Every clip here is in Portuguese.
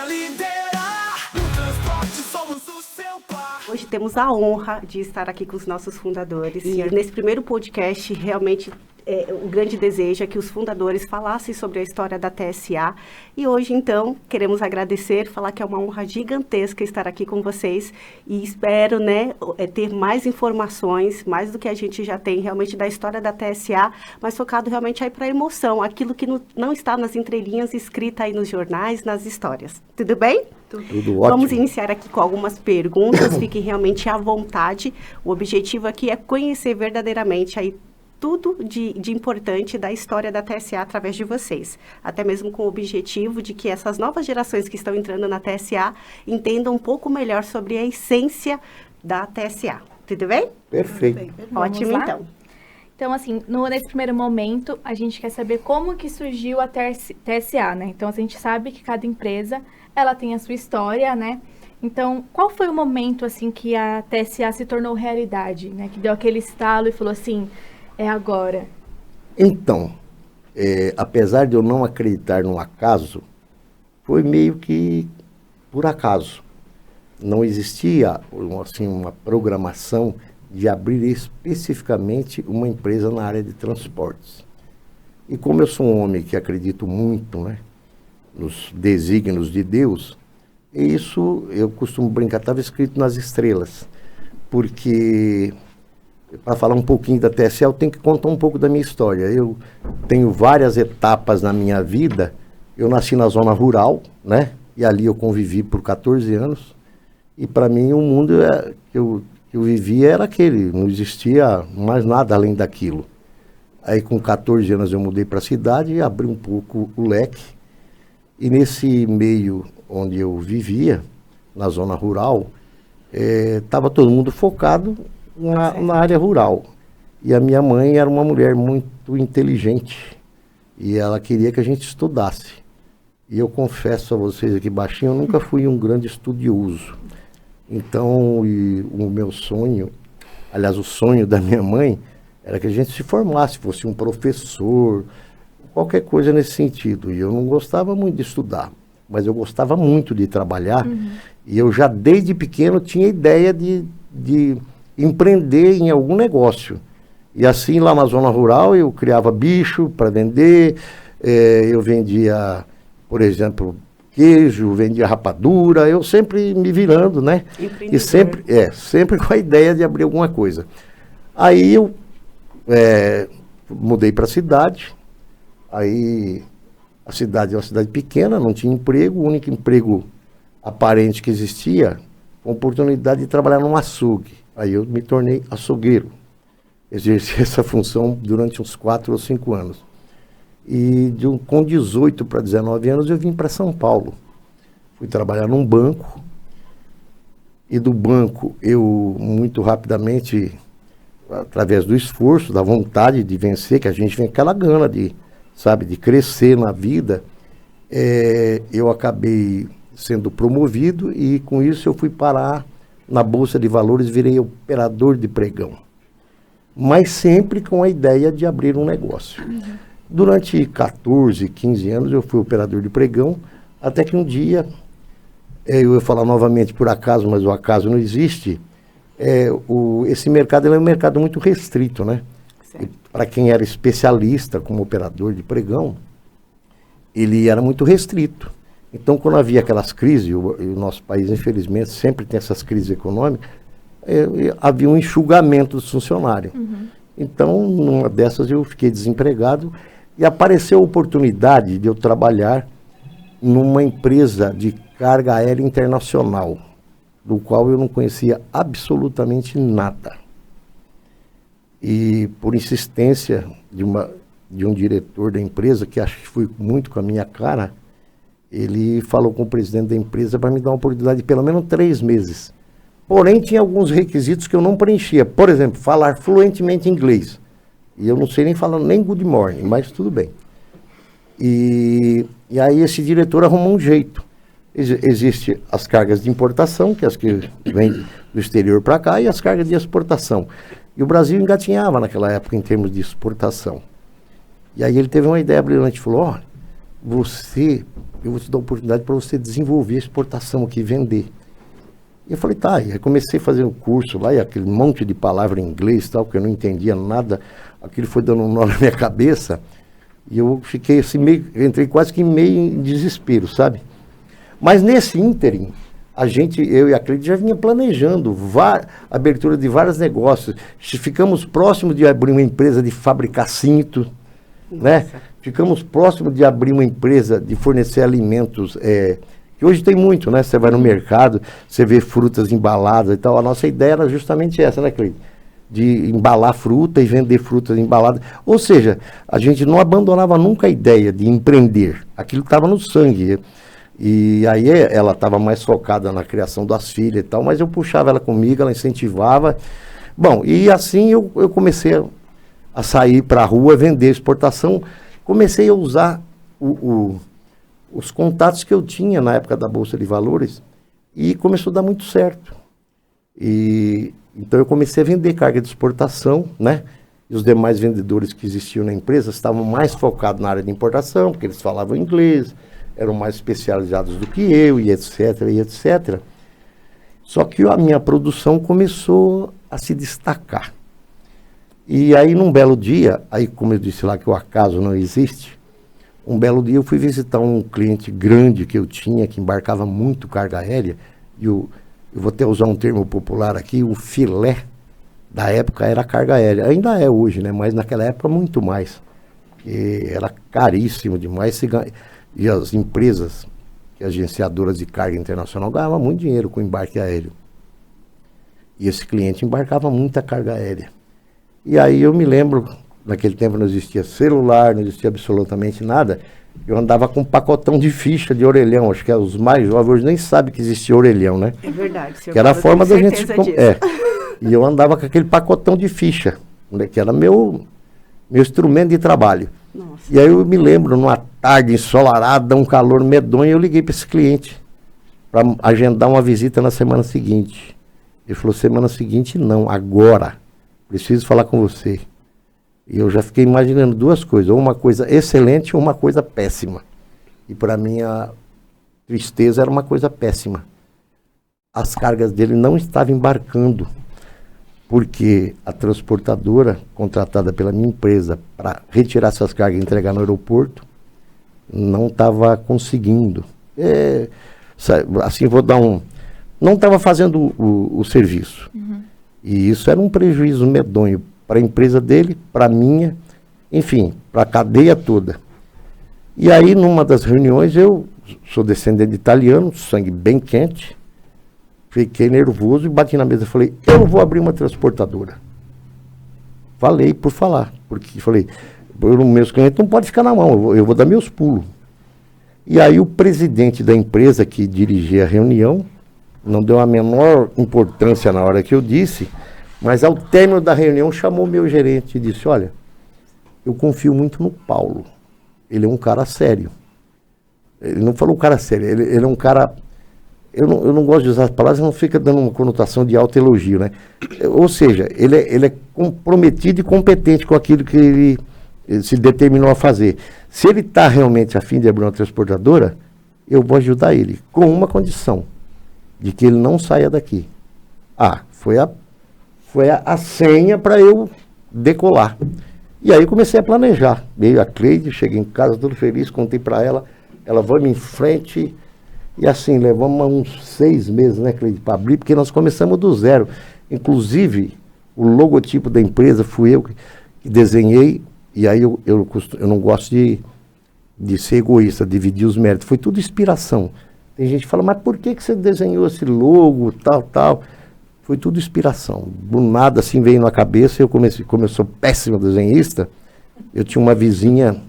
liderar. No transporte somos o seu par. Hoje temos a honra de estar aqui com os nossos fundadores. E nesse primeiro podcast, realmente, o grande desejo é que os fundadores falassem sobre a história da TSA. E hoje, então, queremos agradecer, falar que é uma honra gigantesca estar aqui com vocês. E espero, ter mais informações, mais do que a gente já tem realmente da história da TSA, mas focado realmente aí para a emoção, aquilo que não está nas entrelinhas, escrita aí nos jornais, nas histórias. Tudo bem? Tudo ótimo. Vamos iniciar aqui com algumas perguntas, fiquem realmente à vontade. O objetivo aqui é conhecer verdadeiramente aí tudo de importante da história da TSA através de vocês. Até mesmo com o objetivo de que essas novas gerações que estão entrando na TSA entendam um pouco melhor sobre a essência da TSA. Tudo bem? Perfeito. Ótimo, então. Então, assim, nesse primeiro momento, a gente quer saber como que surgiu a TSA, né? Então, a gente sabe que cada empresa, ela tem a sua história, né? Então, qual foi o momento, assim, que a TSA se tornou realidade, né? Que deu aquele estalo e falou assim, é agora. Então, apesar de eu não acreditar no acaso, foi meio que por acaso. Não existia, assim, uma programação de abrir especificamente uma empresa na área de transportes. E como eu sou um homem que acredito muito, né, nos desígnios de Deus, isso eu costumo brincar, estava escrito nas estrelas, porque para falar um pouquinho da TSA, eu tenho que contar um pouco da minha história. Eu tenho várias etapas na minha vida. Eu nasci na zona rural, né, e ali eu convivi por 14 anos, e para mim o mundo que eu vivia era aquele, não existia mais nada além daquilo. Aí com 14 anos eu mudei para a cidade e abri um pouco o leque. E nesse meio onde eu vivia, na zona rural, estava todo mundo focado na área rural. E a minha mãe era uma mulher muito inteligente e ela queria que a gente estudasse. E eu confesso a vocês aqui baixinho, eu nunca fui um grande estudioso. Então, o meu sonho, aliás, o sonho da minha mãe, era que a gente se formasse, fosse um professor, qualquer coisa nesse sentido. E eu não gostava muito de estudar, mas eu gostava muito de trabalhar. E eu já desde pequeno tinha ideia de empreender em algum negócio. E assim, lá na zona rural, eu criava bicho para vender, eu vendia, por exemplo, queijo, vendia rapadura, eu sempre me virando, né? E sempre com a ideia de abrir alguma coisa. Aí eu mudei para a cidade, aí a cidade é uma cidade pequena, não tinha emprego, o único emprego aparente que existia, a oportunidade de trabalhar num açougue. Aí eu me tornei açougueiro, exerci essa função durante uns 4 ou 5 anos. E com 18 para 19 anos eu vim para São Paulo. Fui trabalhar num banco. E do banco eu, muito rapidamente, através do esforço, da vontade de vencer, que a gente vem com aquela gana de crescer na vida, eu acabei sendo promovido e com isso eu fui parar na Bolsa de Valores, virei operador de pregão. Mas sempre com a ideia de abrir um negócio. Durante 14, 15 anos eu fui operador de pregão, até que um dia, eu ia falar novamente por acaso, mas o acaso não existe, esse mercado é um mercado muito restrito, né? Para quem era especialista como operador de pregão, ele era muito restrito. Então, quando havia aquelas crises, e o nosso país, infelizmente, sempre tem essas crises econômicas, havia um enxugamento dos funcionários. Então, numa dessas eu fiquei desempregado e apareceu a oportunidade de eu trabalhar numa empresa de carga aérea internacional, do qual eu não conhecia absolutamente nada. E por insistência de um diretor da empresa, que acho que foi muito com a minha cara, ele falou com o presidente da empresa para me dar uma oportunidade de pelo menos 3 meses. Porém, tinha alguns requisitos que eu não preenchia. Por exemplo, falar fluentemente inglês. E eu não sei nem falar nem good morning, mas tudo bem. E aí esse diretor arrumou um jeito. Existem as cargas de importação, que é as que vêm do exterior para cá, e as cargas de exportação. E o Brasil engatinhava naquela época em termos de exportação. E aí ele teve uma ideia brilhante, falou, eu vou te dar a oportunidade para você desenvolver a exportação aqui, vender. E eu falei, tá, e aí comecei a fazer um curso lá, e aquele monte de palavra em inglês e tal, que eu não entendia nada, aquilo foi dando um nó na minha cabeça, e eu fiquei assim, entrei quase que meio em desespero, sabe? Mas nesse ínterim, eu e a Cleide já vinha planejando abertura de vários negócios. Ficamos próximos de abrir uma empresa de fabricar cinto, né? Ficamos próximos de abrir uma empresa de fornecer alimentos, que hoje tem muito, né? Você vai no mercado, você vê frutas embaladas e tal. A nossa ideia era justamente essa, né, Cleide? De embalar fruta e vender frutas embaladas. Ou seja, a gente não abandonava nunca a ideia de empreender. Aquilo estava no sangue. E aí ela estava mais focada na criação das filhas e tal, mas eu puxava ela comigo, ela incentivava. Bom, e assim eu comecei a sair para a rua, vender exportação. Comecei a usar os contatos que eu tinha na época da Bolsa de Valores e começou a dar muito certo. Então eu comecei a vender carga de exportação, né? E os demais vendedores que existiam na empresa estavam mais focados na área de importação, porque eles falavam inglês, eram mais especializados do que eu, e etc, e etc. Só que a minha produção começou a se destacar. E aí, num belo dia, aí como eu disse lá que o acaso não existe, um belo dia eu fui visitar um cliente grande que eu tinha, que embarcava muito carga aérea, e eu vou até usar um termo popular aqui, o filé da época era a carga aérea. Ainda é hoje, né? Mas naquela época muito mais. E era caríssimo demais. E as empresas, agenciadoras de carga internacional, ganhavam muito dinheiro com o embarque aéreo. E esse cliente embarcava muita carga aérea. E aí eu me lembro, naquele tempo não existia celular, não existia absolutamente nada. Eu andava com um pacotão de ficha de orelhão. Acho que os mais jovens hoje nem sabem que existia orelhão, né? É verdade. Que era a forma da gente... E eu andava com aquele pacotão de ficha, né, que era meu instrumento de trabalho. Nossa. E aí eu me lembro, numa tarde ensolarada, um calor medonho, eu liguei para esse cliente para agendar uma visita na semana seguinte. Ele falou, semana seguinte não, agora. Preciso falar com você. E eu já fiquei imaginando duas coisas, ou uma coisa excelente ou uma coisa péssima. E para mim a tristeza era uma coisa péssima. As cargas dele não estavam embarcando, porque a transportadora contratada pela minha empresa para retirar essas cargas e entregar no aeroporto não estava conseguindo. Assim, vou dar não estava fazendo o serviço. Uhum. E isso era um prejuízo medonho para a empresa dele, para a minha, enfim, para a cadeia toda. E aí, numa das reuniões, eu sou descendente de italiano, sangue bem quente, fiquei nervoso e bati na mesa e falei, eu vou abrir uma transportadora. Falei por falar, porque falei, meus clientes não podem ficar na mão, eu vou dar meus pulos. E aí o presidente da empresa que dirigia a reunião, não deu a menor importância na hora que eu disse, mas ao término da reunião chamou o meu gerente e disse, olha, eu confio muito no Paulo, ele é um cara sério. Ele não falou um cara sério, ele é um cara... Eu não gosto de usar as palavras, não fica dando uma conotação de alto elogio, né? Ou seja, ele é comprometido e competente com aquilo que ele se determinou a fazer. Se ele está realmente a fim de abrir uma transportadora, eu vou ajudar ele, com uma condição, de que ele não saia daqui. Foi a senha para eu decolar. E aí comecei a planejar. Veio a Cleide, cheguei em casa todo feliz, contei para ela, vamos em frente... E assim, levamos uns 6 meses, né, Cleide, para abrir, porque nós começamos do zero. Inclusive, o logotipo da empresa fui eu que desenhei, e aí eu não gosto de ser egoísta, dividir os méritos. Foi tudo inspiração. Tem gente que fala, mas por que você desenhou esse logo, tal? Foi tudo inspiração. Do nada, assim, veio na cabeça, como eu sou péssimo desenhista, eu tinha uma vizinha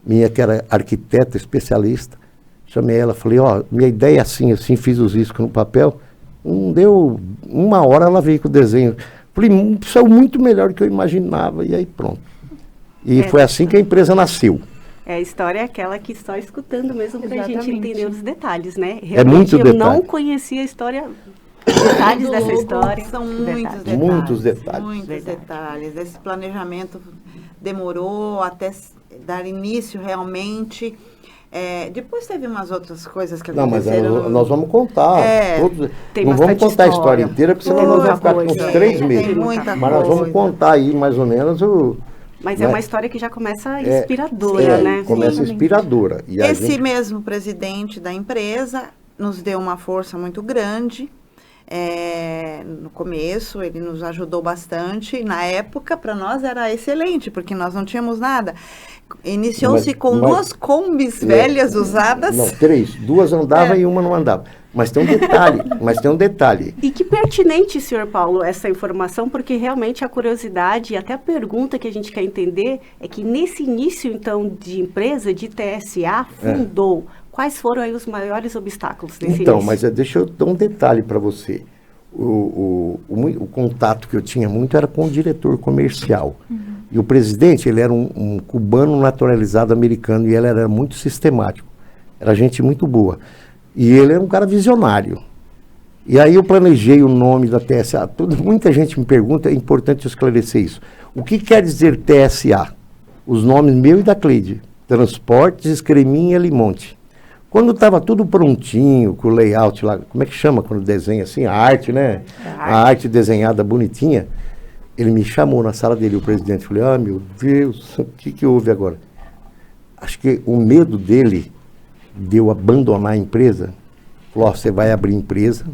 minha que era arquiteta, especialista. Chamei ela, falei, minha ideia é assim, fiz os riscos no papel. Não deu 1 hora, ela veio com o desenho. Falei, saiu muito melhor do que eu imaginava, e aí pronto. E foi assim que a empresa nasceu. A história é aquela que só escutando mesmo para a gente entender os detalhes, né? Realmente, muito eu detalhe. Não conhecia a história, detalhes dessa história. São muitos detalhes. Muitos detalhes. Muitos detalhes. Esse planejamento demorou até dar início realmente. Depois teve umas outras coisas que Não, mas aconteceram. nós vamos contar. Tem Não vamos bastante contar a história história. inteira, porque senão nós vamos ficar com uns Muita 3 coisa. meses. Tem muita Mas nós vamos coisa. contar aí, mais ou menos, Mas né? é uma história que já começa inspiradora, né? Começa inspiradora. E a Esse gente- mesmo presidente da empresa nos deu uma força muito grande. No começo, ele nos ajudou bastante. Na época, para nós era excelente, porque nós não tínhamos nada. Iniciou-se Mas- com mas- 2 combis velhas usadas. Não, 3. 2 andavam e uma não andava. Mas tem um detalhe. E que pertinente, senhor Paulo, essa informação, porque realmente a curiosidade e até a pergunta que a gente quer entender é que nesse início, então, de empresa, de TSA, fundou. Quais foram aí os maiores obstáculos nesse Então, início? mas deixa eu dar um detalhe para você. O contato que eu tinha muito era com o diretor comercial. E o presidente, ele era um cubano naturalizado americano e ele era muito sistemático. Era gente muito boa. E ele era um cara visionário. E aí eu planejei o nome da TSA. Muita gente me pergunta, é importante eu esclarecer isso. O que quer dizer TSA? Os nomes meu e da Cleide. Transportes, Escreminha e Limonte. Quando estava tudo prontinho, com o layout lá, como é que chama quando desenha assim? A arte, né? A arte desenhada bonitinha. Ele me chamou na sala dele, o presidente. Falei, meu Deus, o que houve agora? Acho que o medo dele de eu abandonar a empresa. Falou, você vai abrir empresa,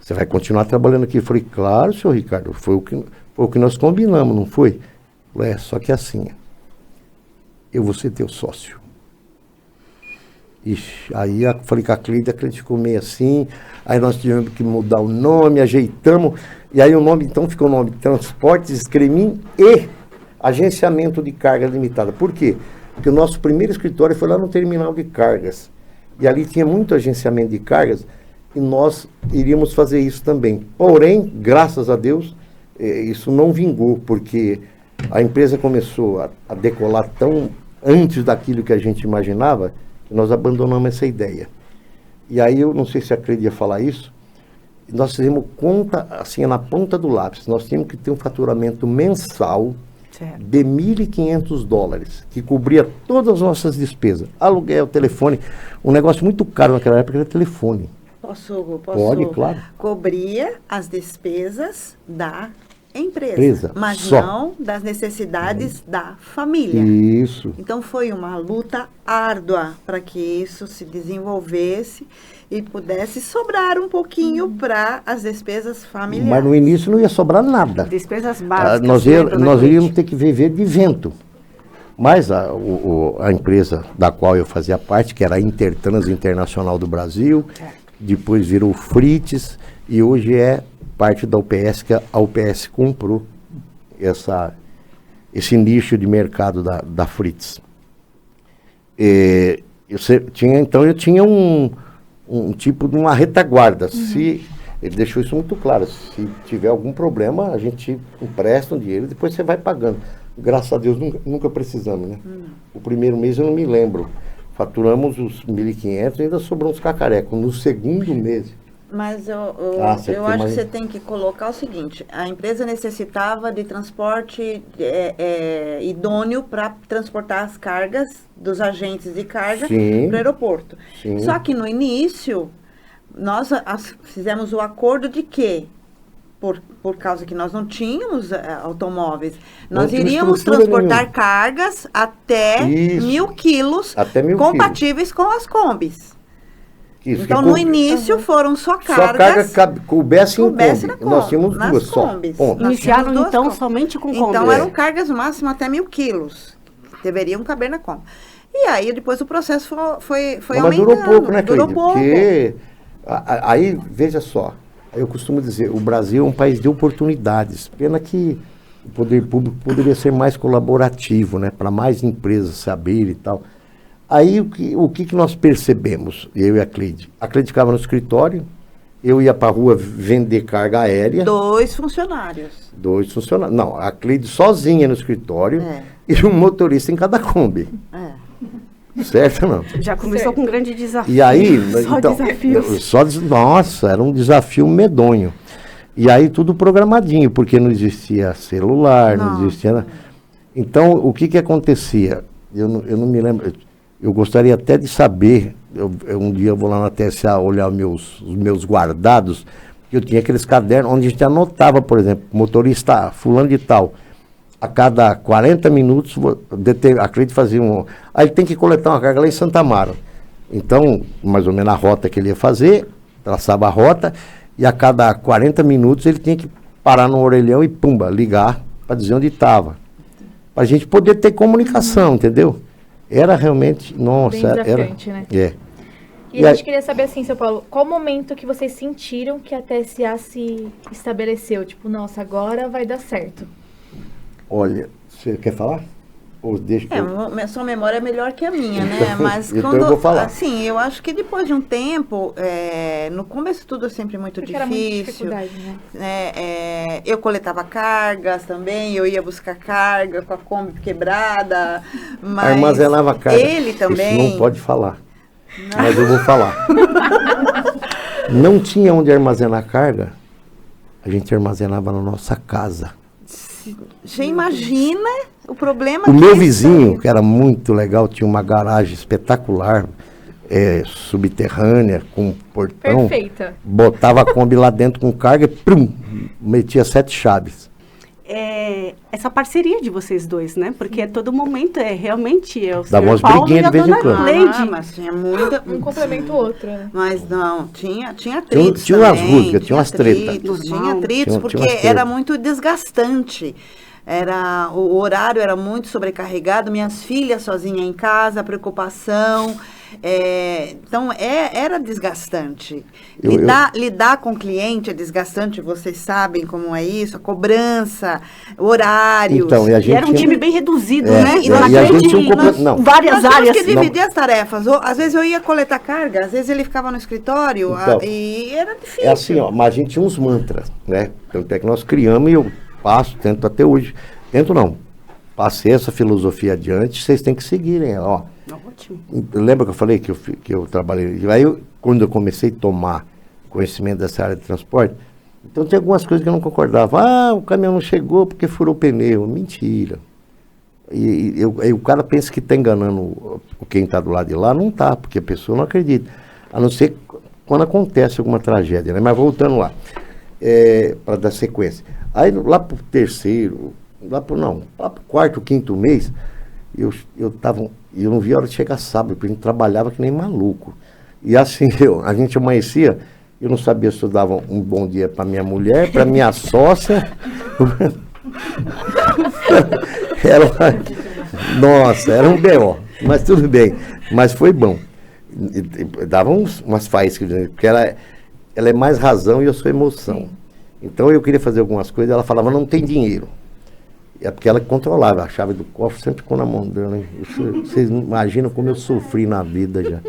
você vai continuar trabalhando aqui. Eu falei, claro, senhor Ricardo, foi o que nós combinamos, não foi? Falei, só que assim, eu vou ser teu sócio. Ixi, aí eu falei com a Cleide ficou meio assim, aí nós tivemos que mudar o nome, ajeitamos, e aí o nome, então ficou o nome Transportes, Escremin e Agenciamento de Carga Limitada. Por quê? Porque o nosso primeiro escritório foi lá no terminal de cargas, e ali tinha muito agenciamento de cargas, e nós iríamos fazer isso também. Porém, graças a Deus, isso não vingou, porque a empresa começou a decolar tão antes daquilo que a gente imaginava, nós abandonamos essa ideia. E aí, eu não sei se a Cleide ia falar isso, nós fizemos conta, assim, na ponta do lápis. Nós tínhamos que ter um faturamento mensal Certo. de $1.500, que cobria todas as nossas despesas. Aluguel, telefone, um negócio muito caro naquela época era telefone. Posso? Pode, claro. Cobria as despesas da empresa, Empresa, mas só. não das necessidades da família. Isso. Então foi uma luta árdua para que isso se desenvolvesse e pudesse sobrar um pouquinho para as despesas familiares. Mas no início não ia sobrar nada. Despesas básicas. Nós né, dona nós Cleide? iríamos ter que viver de vento. Mas a empresa da qual eu fazia parte, que era a Intertrans Internacional do Brasil, depois virou Frites, e hoje é parte da UPS, que a UPS comprou esse nicho de mercado da Frites. Eu tinha um tipo de uma retaguarda. Ele deixou isso muito claro. Se tiver algum problema, a gente empresta um dinheiro e depois você vai pagando. Graças a Deus nunca precisamos, né? O primeiro mês eu não me lembro. Faturamos os 1.500 e ainda sobrou uns cacarecos. No segundo mês. Mas você eu tem acho mais- que você tem que colocar o seguinte, a empresa necessitava de transporte idôneo para transportar as cargas dos agentes de carga Sim. para o aeroporto. Sim. Só que no início, nós fizemos o acordo de que, por causa que nós não tínhamos automóveis, Não nós tínhamos iríamos estrutura transportar nenhuma. cargas até Isso. 1.000 quilos Até 1.000 compatíveis com as combis. Isso, Então, que no co- início, foram só Só cargas. carga coubesse em coubesse Kombi. na Nós Kombi, tínhamos nas duas só. Kombis. Ponto. Nós Iniciaram, tínhamos duas então, Kombi. somente com Então, Kombi. eram cargas máximo até 1.000 quilos. Deveriam caber na Kombi. E aí, depois o processo foi Mas aumentando. durou pouco, né, Durou Cleide? pouco. Porque aí, veja só, eu costumo dizer, o Brasil é um país de oportunidades. Pena que o poder público poderia ser mais colaborativo, né? Para mais empresas saberem e tal. Aí o que nós percebemos, eu e a Cleide? A Cleide ficava no escritório, eu ia para a rua vender carga aérea. 2 funcionários. 2 funcionários. Não, a Cleide sozinha no escritório É. e um motorista em cada Kombi. Certo ou não? Já começou com um grande desafio. E aí, Só então, desafios. nossa, era um desafio medonho. E aí tudo programadinho, porque não existia celular, não existia nada. Então, o que acontecia? Eu não me lembro. Eu gostaria até de saber, um dia eu vou lá na TSA olhar os meus guardados, que eu tinha aqueles cadernos onde a gente anotava, por exemplo, motorista fulano de tal, a cada 40 minutos, acredito fazer aí ele tem que coletar uma carga lá em Santa Amaro. Então, mais ou menos a rota que ele ia fazer, traçava a rota, e a cada 40 minutos ele tinha que parar no orelhão e, pumba, ligar para dizer onde estava. Para a gente poder ter comunicação, entendeu? Era realmente, nossa, bem desafiante, né? É. E a gente queria saber assim, seu Paulo, qual o momento que vocês sentiram que a TSA se estabeleceu? Tipo, nossa, agora vai dar certo. Olha, você quer falar? Ou deixa Sua memória é melhor que a minha, né? Mas então quando, eu vou falar. assim, eu acho que depois de um tempo, no começo tudo é sempre muito Porque difícil. era muita dificuldade, né? Eu coletava cargas também, eu ia buscar carga com a Kombi quebrada, mas armazenava carga. ele também... Isso não pode falar, mas eu vou falar. Não tinha onde armazenar carga, a gente armazenava na nossa casa. Você imagina o problema O meu isso- vizinho, que era muito legal, tinha uma garagem espetacular, subterrânea, com portão. Perfeita. Botava a Kombi lá dentro com carga e prum, metia 7 chaves. Essa parceria de vocês dois, né? Porque a todo momento realmente o Dava Sr. umas Paulo briguinhas e a de vez em dona quando. Cleide. mas tinha muita... Um complementa o outro, né? Mas não, tinha atritos tinha umas também, rusgas, tinha umas tretas. atritos, tinha Normal. atritos, Tinha porque umas tretas. era muito desgastante. O horário era muito sobrecarregado, minhas filhas sozinhas em casa, a preocupação. Então, era desgastante. Lidar com o cliente é desgastante, vocês sabem como é isso, a cobrança, horários. Então, e a E gente era um tinha- time bem reduzido, É, né? e Dona a gente Cleide, tinha um não. várias Nós tínhamos áreas. que dividir as tarefas. Às vezes eu ia coletar carga, às vezes ele ficava no escritório, Então, e era difícil. É assim, ó, mas a gente tinha uns mantras, né? Tanto é que nós criamos e eu tento até hoje. Tento não. Passei essa filosofia adiante, vocês têm que seguirem, ó. Ótimo. Lembra que eu falei que eu trabalhei? Aí, quando eu comecei a tomar conhecimento dessa área de transporte, então tinha algumas coisas que eu não concordava. Ah, o caminhão não chegou porque furou o pneu. Mentira. E o cara pensa que está enganando quem está do lado de lá, não está, porque a pessoa não acredita. A não ser quando acontece alguma tragédia, né? Mas voltando lá, para dar sequência. Aí lá para o terceiro, lá para o quarto, quinto mês, eu não via a hora de chegar sábado, porque a gente trabalhava que nem maluco. E assim, a gente amanhecia, eu não sabia se eu dava um bom dia para minha mulher, para minha sócia. Nossa, era um B.O., mas tudo bem. Mas foi bom. Dava umas faíscas, porque ela é mais razão e eu sou emoção. Então eu queria fazer algumas coisas, ela falava, não tem dinheiro. É porque ela que controlava, a chave do cofre sempre ficou na mão dela. Vocês imaginam como eu sofri na vida já.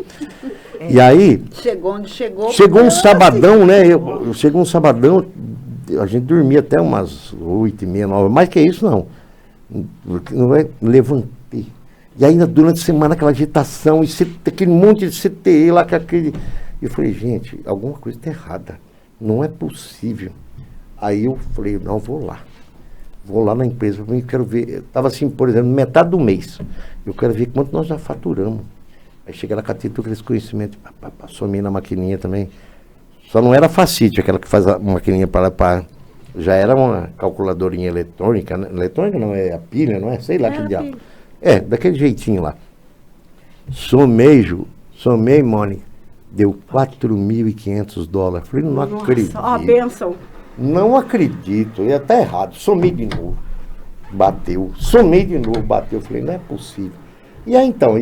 E aí... Chegou onde chegou. Chegou um sabadão, né? Chegou um sabadão, a gente dormia até umas 8h30, 9h, mais que isso não. Levantei. E ainda durante a semana aquela agitação, e aquele monte de CTE lá, eu falei, gente, alguma coisa está errada. Não é possível. Aí eu falei, não, vou lá na empresa, eu quero ver, estava assim, por exemplo, metade do mês, eu quero ver quanto nós já faturamos. Aí cheguei lá, catei todo esse conhecimento, assumi na maquininha também. Só não era facite, aquela que faz a maquininha para já era uma calculadorinha eletrônica, né? Eletrônica não, é a pilha, não é? Sei lá que diabo. Daquele jeitinho lá. Somei, Mônica, deu $4.500. Falei, não acredito. Ó, bênção. Não acredito, ia estar errado. Somei de novo, bateu. Somei de novo, bateu. Falei, não é possível. E aí então,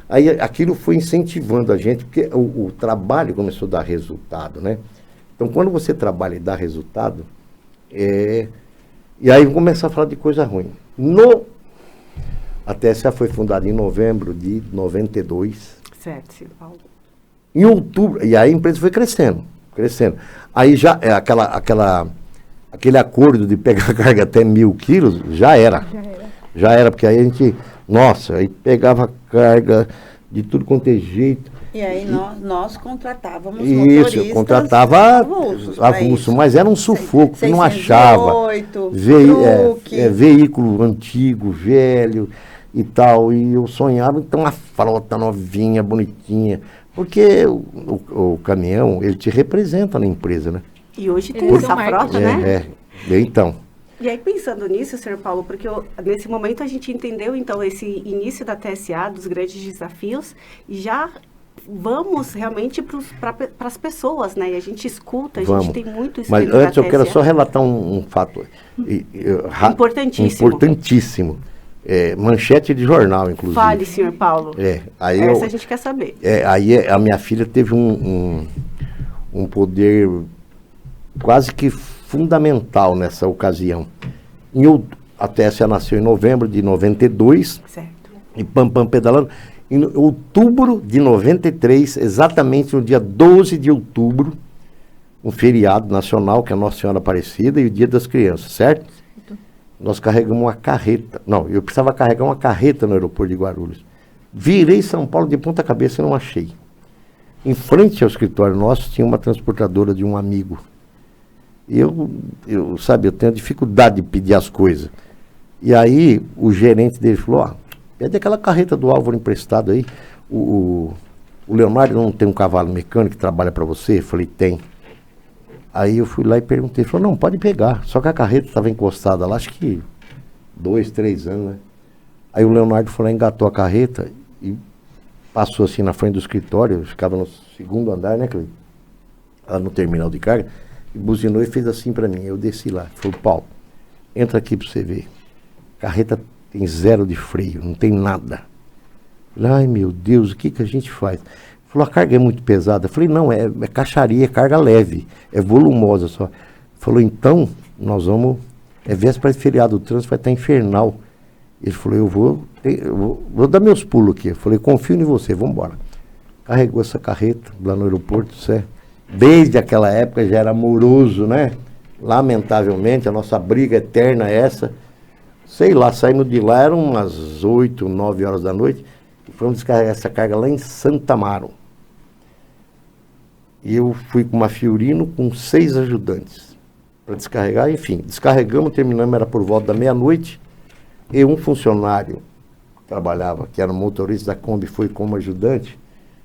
aí aquilo foi incentivando a gente, porque o trabalho começou a dar resultado, né? Então, quando você trabalha e dá resultado, e aí vamos começar a falar de coisa ruim. A TSA foi fundada em novembro de 92. Certo, Sr. Paulo. Em outubro, e aí a empresa foi crescendo. Aí já aquele acordo de pegar carga até 1.000 quilos, já era, porque aí a gente, aí pegava carga de tudo quanto é jeito. E aí nós contratávamos Isso, eu contratava avulso, mas era um sufoco, que não achava. Veículo antigo, velho. e tal. E eu sonhava em ter uma frota novinha, bonitinha. Porque o caminhão, ele te representa na empresa, né? E hoje tem Eles essa são frota, né? Então, E aí, pensando nisso, senhor Paulo, porque nesse momento a gente entendeu, então, esse início da TSA, dos grandes desafios, e já vamos realmente para as pessoas, né? E a gente escuta, a vamos. gente tem muito isso Mas dentro da antes eu quero TSA. só relatar um fato Importantíssimo. importantíssimo. Manchete de jornal, inclusive. Fale, senhor Paulo. Aí Essa a gente quer saber. aí a minha filha teve um poder quase que fundamental nessa ocasião. A TSA nasceu em novembro de 92, Certo. e pam pedalando. Em outubro de 93, exatamente no dia 12 de outubro, um feriado nacional, que é a Nossa Senhora Aparecida, e o Dia das Crianças, certo? Nós carregamos uma carreta. Não, eu precisava carregar uma carreta no aeroporto de Guarulhos. Virei São Paulo de ponta cabeça e não achei. Em frente ao escritório nosso tinha uma transportadora de um amigo. Eu tenho dificuldade de pedir as coisas. E aí o gerente dele falou, pede aquela carreta do Álvaro emprestado aí. O Leonardo não tem um cavalo mecânico que trabalha para você? Eu falei, tem. Aí eu fui lá e perguntei, ele falou, não, pode pegar. Só que a carreta estava encostada lá, acho que 2, 3 anos, né? Aí o Leonardo foi lá, engatou a carreta e passou assim na frente do escritório, eu ficava no segundo andar, né, Cleiton? Lá no terminal de carga, e buzinou e fez assim para mim. Eu desci lá, falou, Paulo, entra aqui para você ver. A carreta tem 0 de freio, não tem nada. Eu falei, ai meu Deus, o que a gente faz? Falou, a carga é muito pesada. Eu falei, não, é caixaria, é carga leve, é volumosa só. Falou, então, nós vamos, véspera de feriado, o trânsito vai estar infernal. Ele falou, eu vou dar meus pulos aqui. Eu falei, confio em você, vamos embora. Carregou essa carreta lá no aeroporto, desde aquela época já era amoroso, né? Lamentavelmente, a nossa briga eterna é essa. Sei lá, saímos de lá, eram umas 8, 9 horas da noite, e fomos descarregar essa carga lá em Santa Amaro. E eu fui com uma Fiorino com 6 ajudantes para descarregar. Enfim, descarregamos, terminamos, era por volta da meia-noite. E um funcionário que trabalhava, que era motorista da Kombi, foi como ajudante,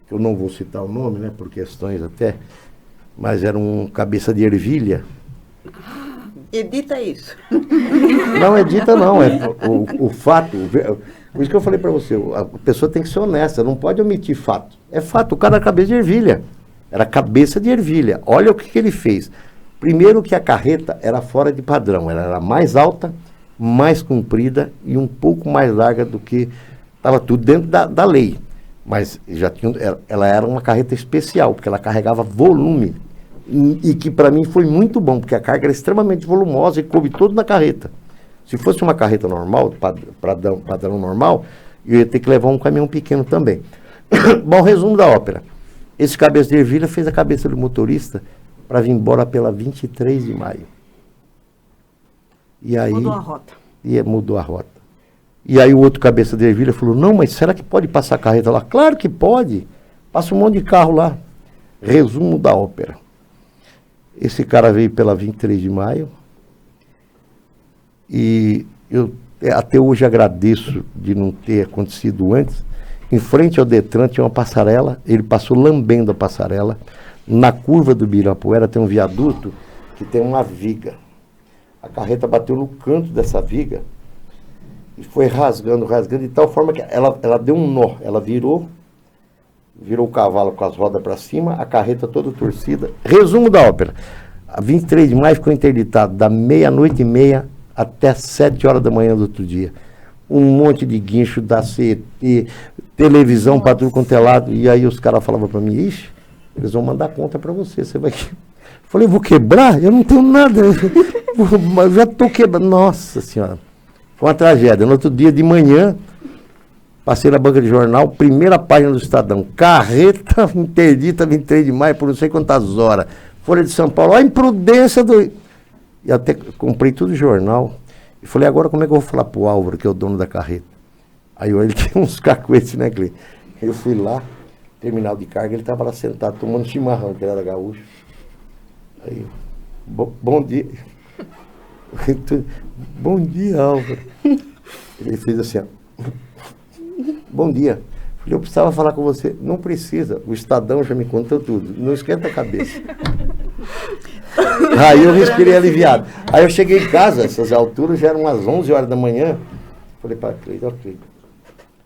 que eu não vou citar o nome, né, por questões até, mas era um cabeça de ervilha. Edita isso. Não edita não, o fato, por isso que eu falei para você, a pessoa tem que ser honesta, não pode omitir fato. É fato, o cara era cabeça de ervilha. Era cabeça de ervilha. Olha o que ele fez. Primeiro que a carreta era fora de padrão. Ela era mais alta, mais comprida e um pouco mais larga do que... Estava tudo dentro da lei. Mas ela era uma carreta especial, porque ela carregava volume. E que para mim foi muito bom, porque a carga era extremamente volumosa e coube tudo na carreta. Se fosse uma carreta normal, padrão normal, eu ia ter que levar um caminhão pequeno também. Bom, resumo da ópera. Esse cabeça de ervilha fez a cabeça do motorista para vir embora pela 23 de maio. E aí, Mudou a rota. Mudou a rota. E aí o outro cabeça de ervilha falou, não, mas será que pode passar a carreta lá? Claro que pode. Passa um monte de carro lá. Resumo da ópera. Esse cara veio pela 23 de maio. E eu até hoje agradeço de não ter acontecido antes. Em frente ao Detran tinha uma passarela, ele passou lambendo a passarela. Na curva do Ibirapuera tem um viaduto que tem uma viga. A carreta bateu no canto dessa viga e foi rasgando, de tal forma que ela deu um nó. Ela virou o cavalo com as rodas para cima, a carreta toda torcida. Resumo da ópera. A 23 de maio ficou interditado da 00:30 até 7 horas da manhã do outro dia. Um monte de guincho da CET, televisão para tudo quanto é lado. E aí os caras falavam para mim, ixi, eles vão mandar conta para você, você vai... Eu falei, vou quebrar? Eu não tenho nada. Eu já estou quebrando. Nossa Senhora. Foi uma tragédia. No outro dia de manhã, passei na banca de jornal, primeira página do Estadão. Carreta interdita 23 de maio por não sei quantas horas. Folha de São Paulo. A imprudência do... E até comprei tudo jornal. E falei, agora como é que eu vou falar pro Álvaro, que é o dono da carreta? Aí ele tinha uns cacuetes, né, Cleiton? Eu fui lá, terminal de carga, ele estava lá sentado, tomando chimarrão, que ele era gaúcho. Aí, bom dia. Bom dia, Álvaro. Ele fez assim, ó. Bom dia. Falei, eu precisava falar com você. Não precisa, o Estadão já me contou tudo. Não esquenta a cabeça. Aí eu respirei aliviado. Aí eu cheguei em casa, essas alturas já eram umas 11 horas da manhã. Falei para a Cleide, ok.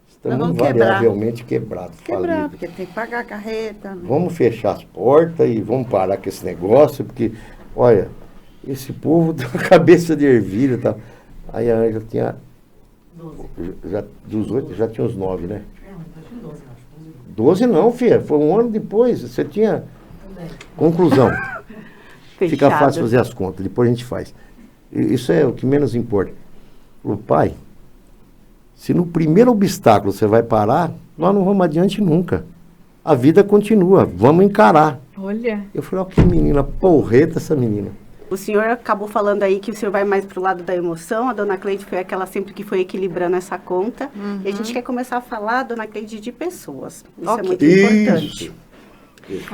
Estamos invariavelmente quebrados. Quebrar, falidos. porque tem que pagar a carreta. Né? Vamos fechar as portas e vamos parar com esse negócio, porque, olha, esse povo tem uma cabeça de ervilha e tal. Aí a Ângela tinha, dos 8, já tinha uns 9, né? 12 não, filha, foi um ano depois, você tinha... Conclusão, fica Fechado. fácil fazer as contas, depois a gente faz. Isso é o que menos importa. Falou, pai, se no primeiro obstáculo você vai parar, nós não vamos adiante nunca. A vida continua, vamos encarar. Olha. Eu falei, ó, que menina porreta essa menina. O senhor acabou falando aí que o senhor vai mais pro lado da emoção, a dona Cleide foi aquela sempre que foi equilibrando essa conta. E a gente quer começar a falar, dona Cleide, de pessoas. Isso é muito importante.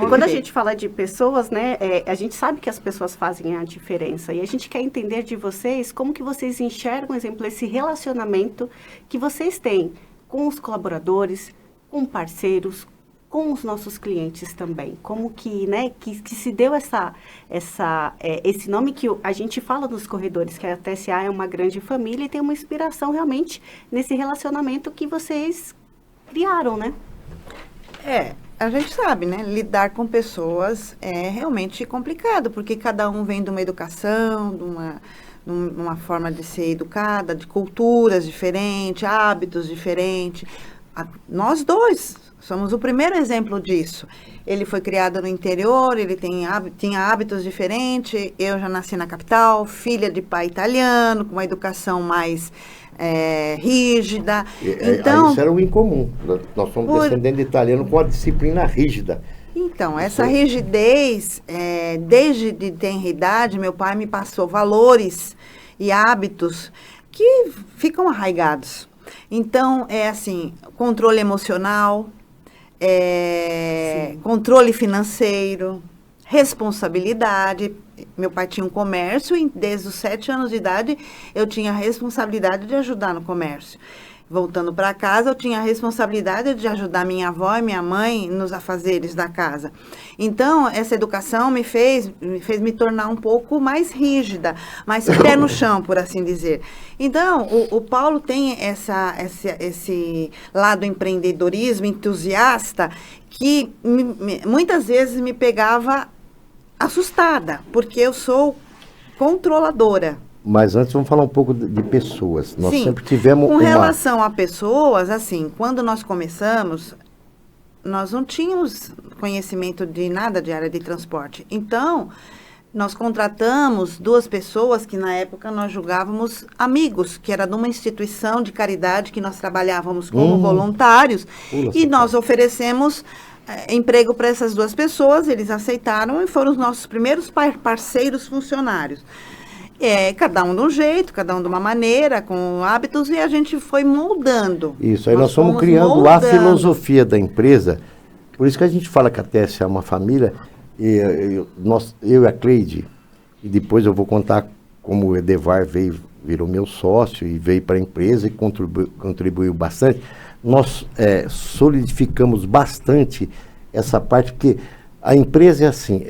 Quando a gente fala de pessoas, né, a gente sabe que as pessoas fazem a diferença. E a gente quer entender de vocês como que vocês enxergam, por exemplo, esse relacionamento que vocês têm com os colaboradores, com parceiros, com os nossos clientes também. Como que, né, que se deu esse nome que a gente fala nos corredores, que a TSA é uma grande família e tem uma inspiração realmente nesse relacionamento que vocês criaram, né? A gente sabe, né? Lidar com pessoas é realmente complicado, porque cada um vem de uma educação, de uma forma de ser educada, de culturas diferentes, hábitos diferentes. Nós dois somos o primeiro exemplo disso. Ele foi criado no interior, ele tinha hábitos diferentes, eu já nasci na capital, filha de pai italiano, com uma educação mais rígida. Então, isso era o incomum. Nós somos descendentes de italiano com a disciplina rígida. Então, essa rigidez, desde de tenra idade, meu pai me passou valores e hábitos que ficam arraigados. Então, é assim, controle emocional, controle financeiro, responsabilidade. Meu pai tinha um comércio e desde os 7 anos de idade eu tinha a responsabilidade de ajudar no comércio. Voltando para casa, eu tinha a responsabilidade de ajudar minha avó e minha mãe nos afazeres da casa. Então, essa educação me fez me tornar um pouco mais rígida, mais pé no chão, por assim dizer. Então, o Paulo tem esse lado empreendedorismo, entusiasta, que muitas vezes me pegava assustada, porque eu sou controladora. Mas antes vamos falar um pouco de pessoas. Nós Sim, sempre tivemos com relação a pessoas, assim, quando nós começamos, nós não tínhamos conhecimento de nada de área de transporte. Então, nós contratamos 2 pessoas que na época nós julgávamos amigos, que era de uma instituição de caridade que nós trabalhávamos como voluntários, e nós oferecemos emprego para essas 2 pessoas, eles aceitaram e foram os nossos primeiros parceiros funcionários. Cada um de um jeito, cada um de uma maneira, com hábitos, e a gente foi moldando. Isso, aí nós fomos criando a filosofia da empresa. Por isso que a gente fala que a TSA é uma família, e eu e a Cleide, e depois eu vou contar como o Edevar virou meu sócio e veio para a empresa e contribuiu bastante. Nós solidificamos bastante essa parte, porque a empresa é assim,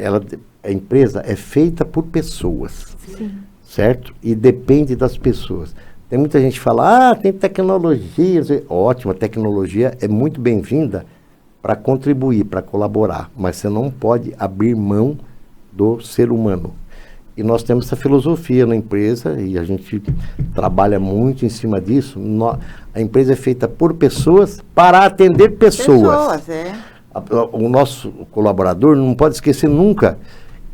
a empresa é feita por pessoas. Sim. Certo? E depende das pessoas. Tem muita gente que fala, tem tecnologia. Ótimo, a tecnologia é muito bem-vinda para contribuir, para colaborar, mas você não pode abrir mão do ser humano. E nós temos essa filosofia na empresa e a gente trabalha muito em cima disso. A empresa é feita por pessoas para atender pessoas. O nosso colaborador não pode esquecer nunca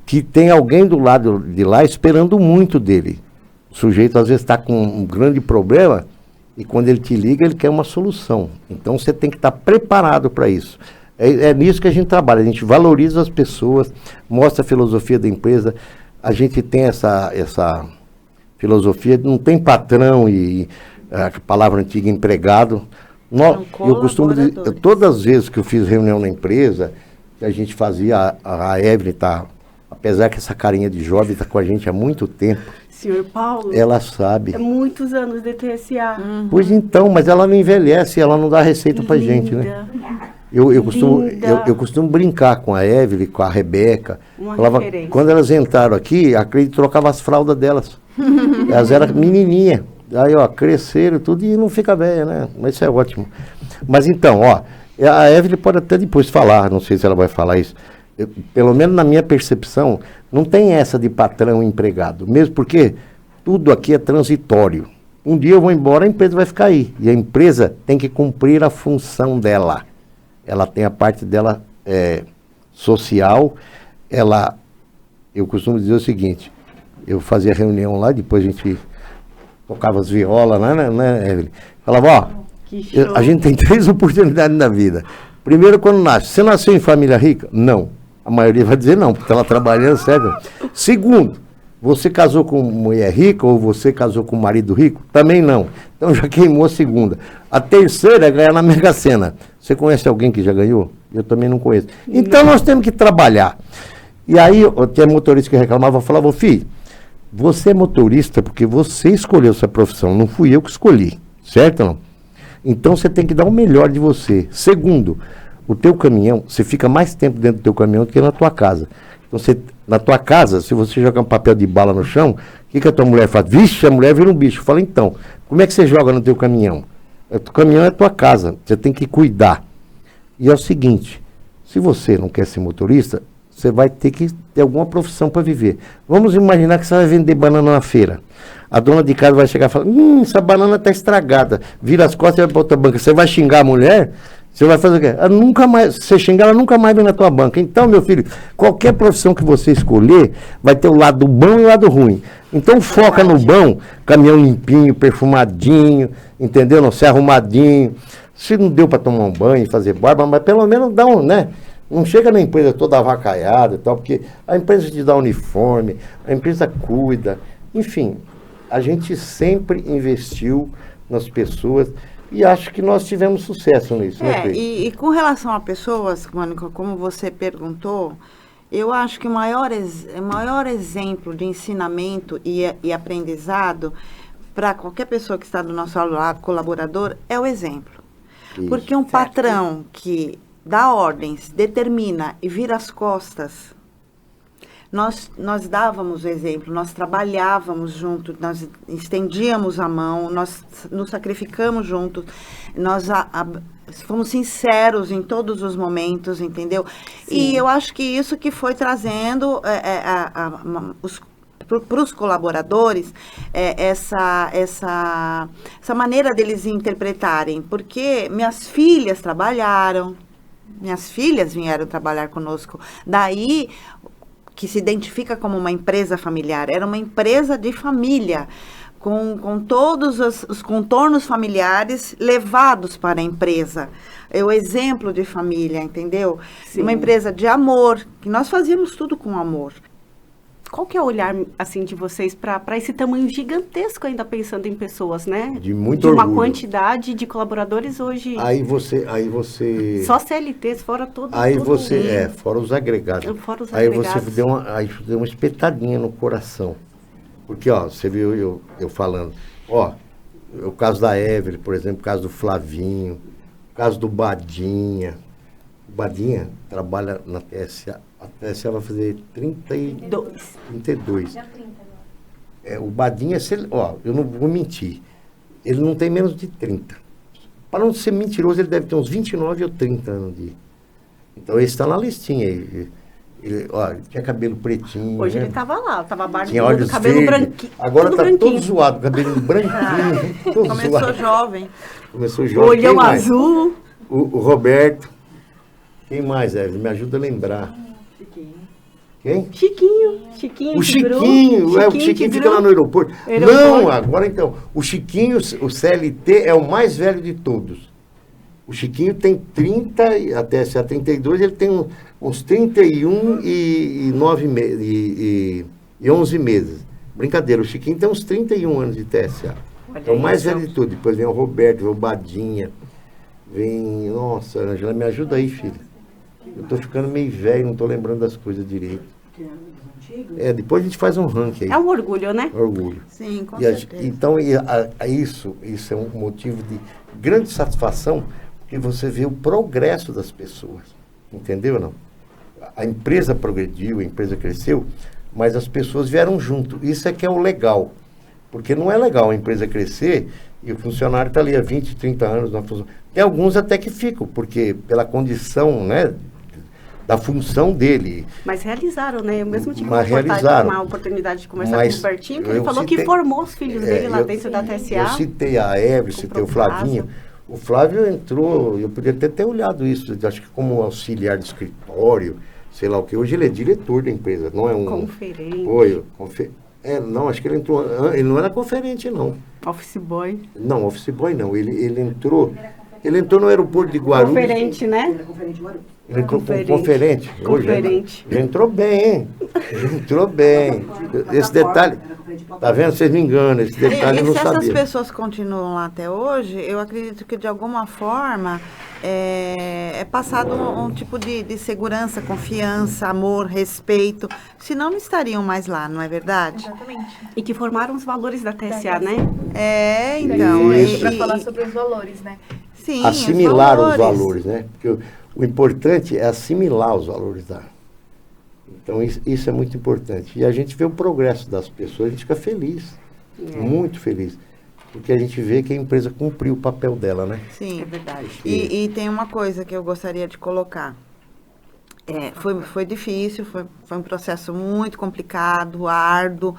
que tem alguém do lado de lá esperando muito dele. O sujeito às vezes está com um grande problema e quando ele te liga, ele quer uma solução. Então você tem que estar preparado para isso. É nisso que a gente trabalha, a gente valoriza as pessoas, mostra a filosofia da empresa. A gente tem essa filosofia, não tem patrão e a palavra antiga empregado. Eu costumo dizer, todas as vezes que eu fiz reunião na empresa, que a gente fazia, a Evelyn está... Apesar que essa carinha de jovem está com a gente há muito tempo. Senhor Paulo, Ela sabe. é muitos anos de TSA. Pois então, mas ela não envelhece, ela não dá receita pra gente, né? Linda. Eu costumo brincar com a Evelyn, com a Rebeca. Uma Falava, referência. quando elas entraram aqui, a Cleide trocava as fraldas delas. Elas eram menininha. Aí, ó, cresceram tudo e não fica velha, né? Mas isso é ótimo. Mas então, ó, a Evelyn pode até depois falar, não sei se ela vai falar isso. Pelo menos na minha percepção, não tem essa de patrão e empregado. Mesmo porque tudo aqui é transitório. Um dia eu vou embora, a empresa vai ficar aí. E a empresa tem que cumprir a função dela. Ela tem a parte dela social. Eu costumo dizer o seguinte, eu fazia reunião lá, depois a gente tocava as violas, né, Evelyn? Falava, ó, Que show. a gente tem 3 oportunidades na vida. Primeiro, quando nasce. Você nasceu em família rica? Não. A maioria vai dizer não, porque ela trabalhando, certo? Segundo, você casou com mulher rica ou você casou com marido rico? Também não. Então já queimou a segunda. A terceira é ganhar na Mega Sena. Você conhece alguém que já ganhou? Eu também não conheço. Então nós temos que trabalhar. E aí, tinha motorista que reclamava, falava, filho, você é motorista porque você escolheu essa profissão, não fui eu que escolhi, certo ou não? Então você tem que dar o melhor de você. Segundo, o teu caminhão, você fica mais tempo dentro do teu caminhão do que na tua casa. Então, na tua casa, se você jogar um papel de bala no chão, o que a tua mulher faz? Vixe, a mulher vira um bicho. Fala, então, como é que você joga no teu caminhão? O teu caminhão é a tua casa, você tem que cuidar. E é o seguinte, se você não quer ser motorista, você vai ter que ter alguma profissão para viver. Vamos imaginar que você vai vender banana na feira. A dona de casa vai chegar e falar, essa banana está estragada. Vira as costas e vai para outra banca. Você vai xingar a mulher? Você vai fazer o quê? Ela nunca mais, se você xingar, ela nunca mais vem na tua banca. Então, meu filho, qualquer profissão que você escolher, vai ter o lado bom e o lado ruim. Então, foca no bom, caminhão limpinho, perfumadinho, entendeu? Não ser arrumadinho. Se não deu para tomar um banho e fazer barba, mas pelo menos dá um, né? Não chega na empresa toda avacaiada e tal, porque a empresa te dá uniforme, a empresa cuida. Enfim, a gente sempre investiu nas pessoas e acho que nós tivemos sucesso nisso, né, Cleide? E com relação a pessoas, Mônica, como você perguntou, eu acho que o maior exemplo de ensinamento e aprendizado para qualquer pessoa que está do nosso lado, colaborador, é o exemplo. Isso. Porque um patrão que dá ordens, determina e vira as costas, nós dávamos o exemplo, nós trabalhávamos juntos, nós estendíamos a mão, nós nos sacrificamos juntos, nós fomos sinceros em todos os momentos, entendeu? Sim. E eu acho que isso que foi trazendo para os colaboradores essa maneira deles interpretarem, porque minhas filhas trabalharam, minhas filhas vieram trabalhar conosco, daí que se identifica como uma empresa familiar, era uma empresa de família, com todos os contornos familiares levados para a empresa. É o exemplo de família, entendeu? Sim. Uma empresa de amor, que nós fazíamos tudo com amor. Qual que é o olhar, assim, de vocês para esse tamanho gigantesco, ainda pensando em pessoas, né? De muito de uma orgulho. Quantidade de colaboradores hoje. Aí você... Só CLTs, fora todo fora os agregados. Fora os aí agregados. você deu uma espetadinha no coração. Porque, ó, você viu eu falando, ó, o caso da Evelyn, por exemplo, o caso do Flavinho, o caso do Badinha. O Badinha trabalha na TSA. A TSA vai fazer 32. Já 30 agora. O Badinha, eu não vou mentir, ele não tem menos de 30. Para não ser mentiroso, ele deve ter uns 29 ou 30 anos de... Então ele está na listinha. Ele tinha cabelo pretinho. Hoje né? ele estava lá, estava Tinha olhos barbudo, cabelo verdes. branquinho. Agora está branquinho. todo zoado, cabelo branquinho. todo Começou zoado. jovem. Começou jovem. Olhão Quem mais? azul. O Roberto. Quem mais, Evelyn? Me ajuda a lembrar. Quem? Chiquinho O de Chiquinho, Gru. o Chiquinho de fica Gru. lá no aeroporto. Não, agora então, o Chiquinho, o CLT é o mais velho de todos. O Chiquinho tem 30, até 32, ele tem uns 31 e 11 meses. Brincadeira, o Chiquinho tem uns 31 anos de TSA. É o mais velho de tudo. Depois vem o Roberto, vem o Badinha, vem... Nossa, Angela, me ajuda aí, filha. Eu tô ficando meio velho, não tô lembrando das coisas direito. Depois a gente faz um ranking aí. É um orgulho, né? Orgulho. Sim, com E a- certeza. então, isso é um motivo de grande satisfação, porque você vê o progresso das pessoas. Entendeu ou não? A empresa progrediu, a empresa cresceu, mas as pessoas vieram junto. Isso é que é o legal. Porque não é legal a empresa crescer e o funcionário está ali há 20, 30 anos na função. Tem alguns até que ficam, porque pela condição, né, da função dele. Mas realizaram, né? Eu mesmo tive Mas realizaram. uma oportunidade de conversar Mas com o Bertinho, que eu ele falou citei- que formou os filhos dele lá dentro da TSA. Eu citei a Eve, citei o comprou Flavinho. casa. O Flávio entrou, eu podia ter olhado isso, acho que como auxiliar de escritório, sei lá o que. Hoje ele é diretor da empresa, não é um... Conferente. Não, acho que ele entrou... Ele não era conferente, não. Office boy. Não, office boy não. Ele entrou no aeroporto de Guarulhos. Conferente, né? Ele entrou como Conferente. conferente. Hoje, Conferente. ele entrou bem, hein? Ele entrou bem. Esse detalhe... Tá vendo? Vocês me enganam. Esse detalhe eu E não se essas sabia. pessoas continuam lá até hoje, eu acredito que de alguma forma é passado um tipo de segurança, confiança, amor, respeito. Senão não estariam mais lá, não é verdade? Exatamente. E que formaram os valores da TSA, né? Então. Isso. Para falar sobre os valores, né? Sim, Assimilar os valores, né? Porque o importante é assimilar os valores da... Então, isso é muito importante. E a gente vê o progresso das pessoas, a gente fica feliz, muito feliz. Porque a gente vê que a empresa cumpriu o papel dela, né? Sim. É verdade. E tem uma coisa que eu gostaria de colocar. Foi difícil, foi um processo muito complicado, árduo,